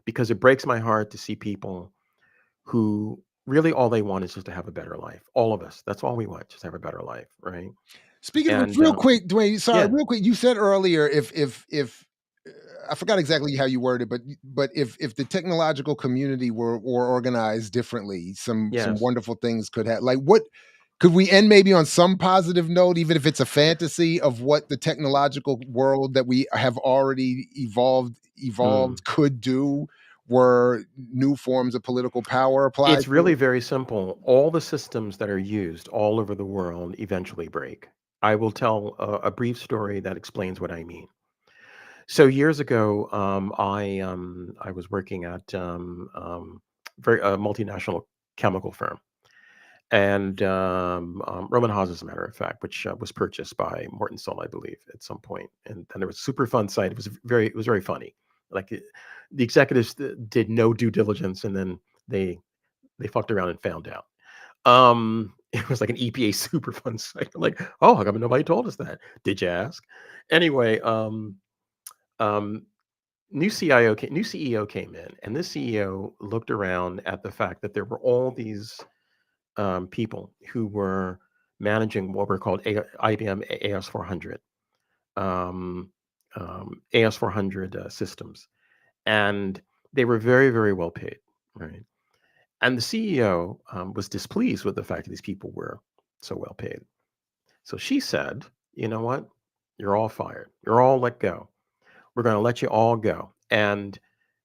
Because it breaks my heart to see people who really all they want is just to have a better life. All of us, that's all we want, just have a better life, right? Speaking of which, And real quick, Dwayne, sorry, yeah, real quick, you said earlier if I forgot exactly how you worded, but if the technological community were organized differently, some yes. wonderful things could have. Like, what could we end maybe on some positive note, even if it's a fantasy of what the technological world that we have already evolved Mm. could do, were new forms of political power applied It's to really it? very simple. All the systems that are used all over the world eventually break. I will tell a brief story that explains what I mean. So years ago, I was working at very a multinational chemical firm, and Roman Haas, as a matter of fact, which was purchased by Morton Salt, I believe, at some point. And then there was a super fun site. It was very funny. Like the executives did no due diligence, and then they They fucked around and found out. It was like an EPA Superfund site. I'm like, oh, how come nobody told us that? Did you ask? Anyway, um, new new CEO came in, and this CEO looked around at the fact that there were all these people who were managing what were called IBM AS400, AS400 systems, and they were very, very well paid, right? And the CEO was displeased with the fact that these people were so well paid. So she said, "You know what? You're all fired. You're all let go. We're going to let you all go, and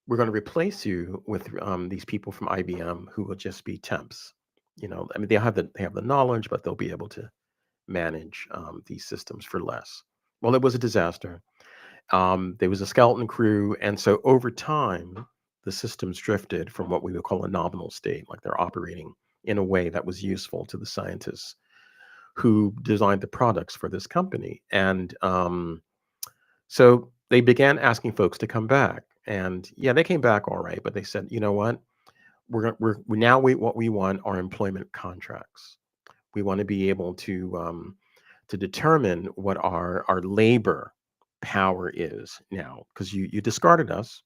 we're going to replace you with these people from IBM who will just be temps. You know, I mean, they have the knowledge, but they'll be able to manage these systems for less." Well, it was a disaster. There was a skeleton crew, and so over time, the systems drifted from what we would call a nominal state, like they're operating in a way that was useful to the scientists who designed the products for this company. And so they began asking folks to come back, and yeah, they came back all right, but they said, you know what, we now what we want are employment contracts. We want to be able to determine what our labor power is now, because you discarded us,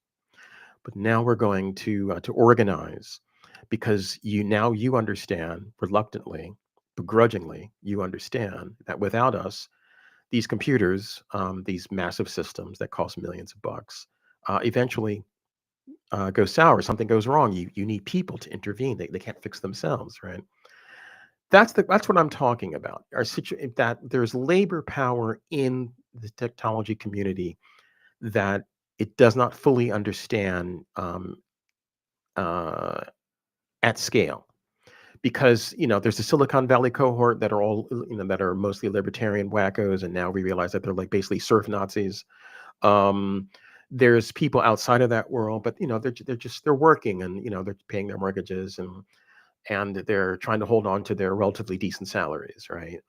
but now we're going to organize, because you understand reluctantly, begrudgingly, you understand that without us, these computers, these massive systems that cost millions of bucks, eventually go sour. Something goes wrong. You need people to intervene. They can't fix themselves, right? That's what I'm talking about. That there's labor power in the technology community that it does not fully understand uh, at scale, because there's the Silicon Valley cohort that are all that are mostly libertarian wackos, and now we realize that they're like basically surf Nazis. Um, there's people outside of that world, but they're working, and they're paying their mortgages, and they're trying to hold on to their relatively decent salaries, right?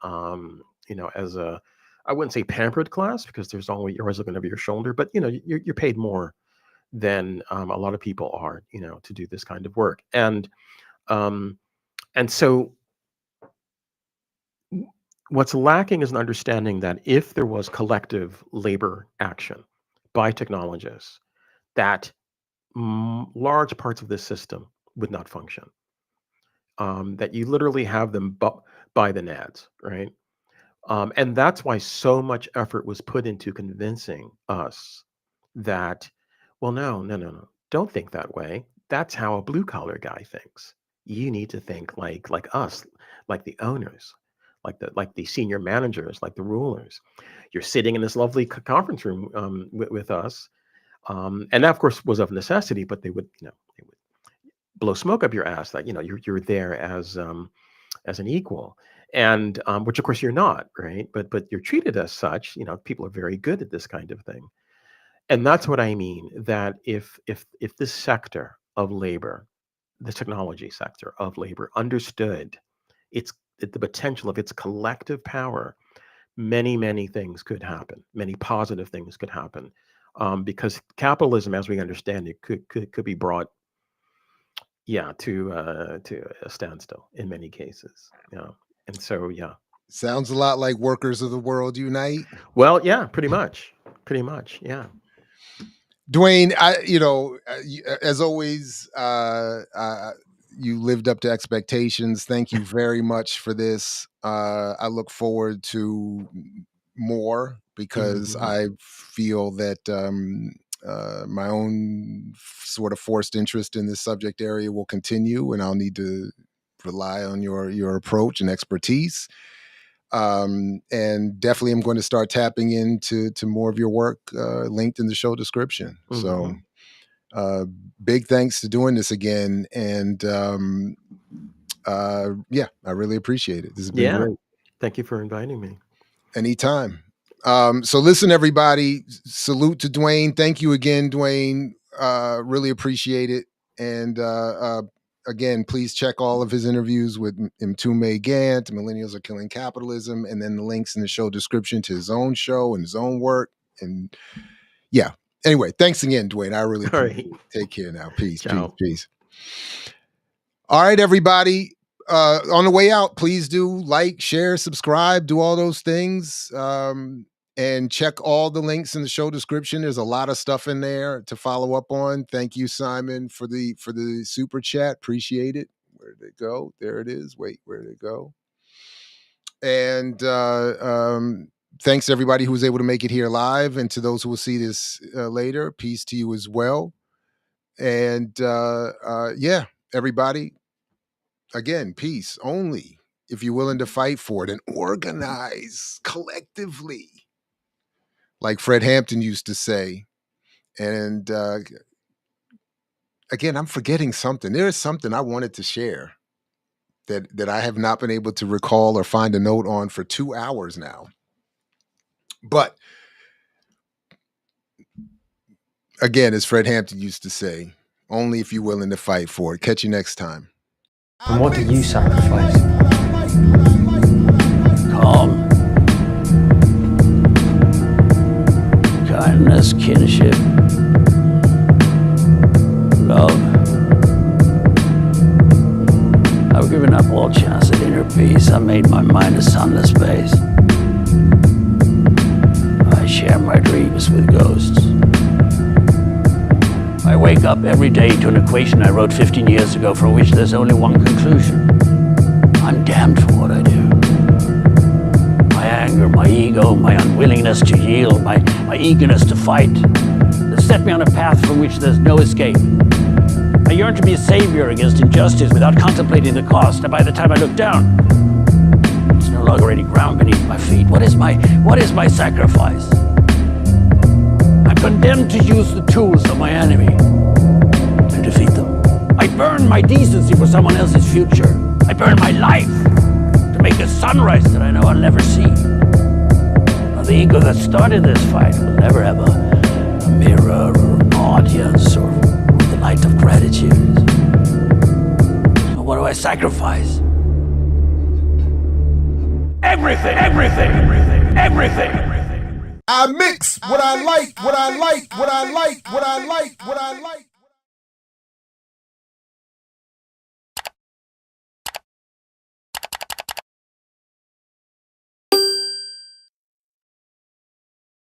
As a, I wouldn't say pampered class, because you're always looking over your shoulder, but you're paid more than a lot of people are, to do this kind of work, um, and so what's lacking is an understanding that if there was collective labor action by technologists, that large parts of this system would not function. That you literally have them by the nads, right? And that's why so much effort was put into convincing us that, well, no, don't think that way. That's how a blue collar guy thinks. You need to think like us, like the owners, like the senior managers, like the rulers. You're sitting in this lovely conference room with us, and that, of course, was of necessity. But they would blow smoke up your ass that you're there as an equal, and which of course you're not, right? But you're treated as such. People are very good at this kind of thing, and that's what I mean. That if this sector of labor, the technology sector of labor, understood the potential of its collective power, many things could happen. Many positive things could happen, because capitalism, as we understand it, could be brought, yeah, to a standstill in many cases. Yeah, and so yeah. Sounds a lot like Workers of the World Unite. Well, yeah, pretty much, yeah. Dwayne, as always, you lived up to expectations. Thank you very much for this. I look forward to more, because Mhm. I feel that my own sort of forced interest in this subject area will continue, and I'll need to rely on your approach and expertise. And definitely I'm going to start tapping into more of your work, linked in the show description. So Mhm. uh, big thanks to doing this again. And yeah, I really appreciate it. This has been Yeah. great. Thank you for inviting me. Anytime. So listen, everybody, salute to Dwayne. Thank you again, Dwayne. Really appreciate it. And again, please check all of his interviews with Mtume Gant, Millennials Are Killing Capitalism, and then the links in the show description to his own show and his own work. And yeah. Anyway, thanks again, Dwayne. I really All appreciate right. it. Take care now. Peace, peace, Ciao. peace. All right, everybody. On the way out, please do like, share, subscribe, do all those things. And check all the links in the show description. There's a lot of stuff in there to follow up on. Thank you, Simon, for the super chat. Appreciate it. Where did it go? There it is. Wait, where did it go? And thanks to everybody who was able to make it here live, and to those who will see this later. Peace to you as well. And yeah, everybody. Again, peace only if you're willing to fight for it and organize collectively, like Fred Hampton used to say. And again, I'm forgetting something. There is something I wanted to share that I have not been able to recall or find a note on for 2 hours now. But again, as Fred Hampton used to say, only if you're willing to fight for it. Catch you next time. And what do you sacrifice? Calm, kindness, kinship, love. I've given up all chance at inner peace. I made my mind a sunless space. I share my dreams with ghosts. I wake up every day to an equation I wrote 15 years ago for which there's only one conclusion. I'm damned for what I do. My anger, my ego, my unwillingness to yield, my eagerness to fight, that set me on a path from which there's no escape. I yearn to be a savior against injustice without contemplating the cost, and by the time I look down, there's no longer any ground beneath my feet. What is my sacrifice? I'm condemned to use the tools of my enemy to defeat them. I burn my decency for someone else's future. I burn my life to make a sunrise that I know I'll never see. Now, the ego that started this fight will never have a mirror or an audience or the light of gratitude. So what do I sacrifice? Everything, everything, everything, everything. I mix what I like, what I like, what I like, what I like, what I like.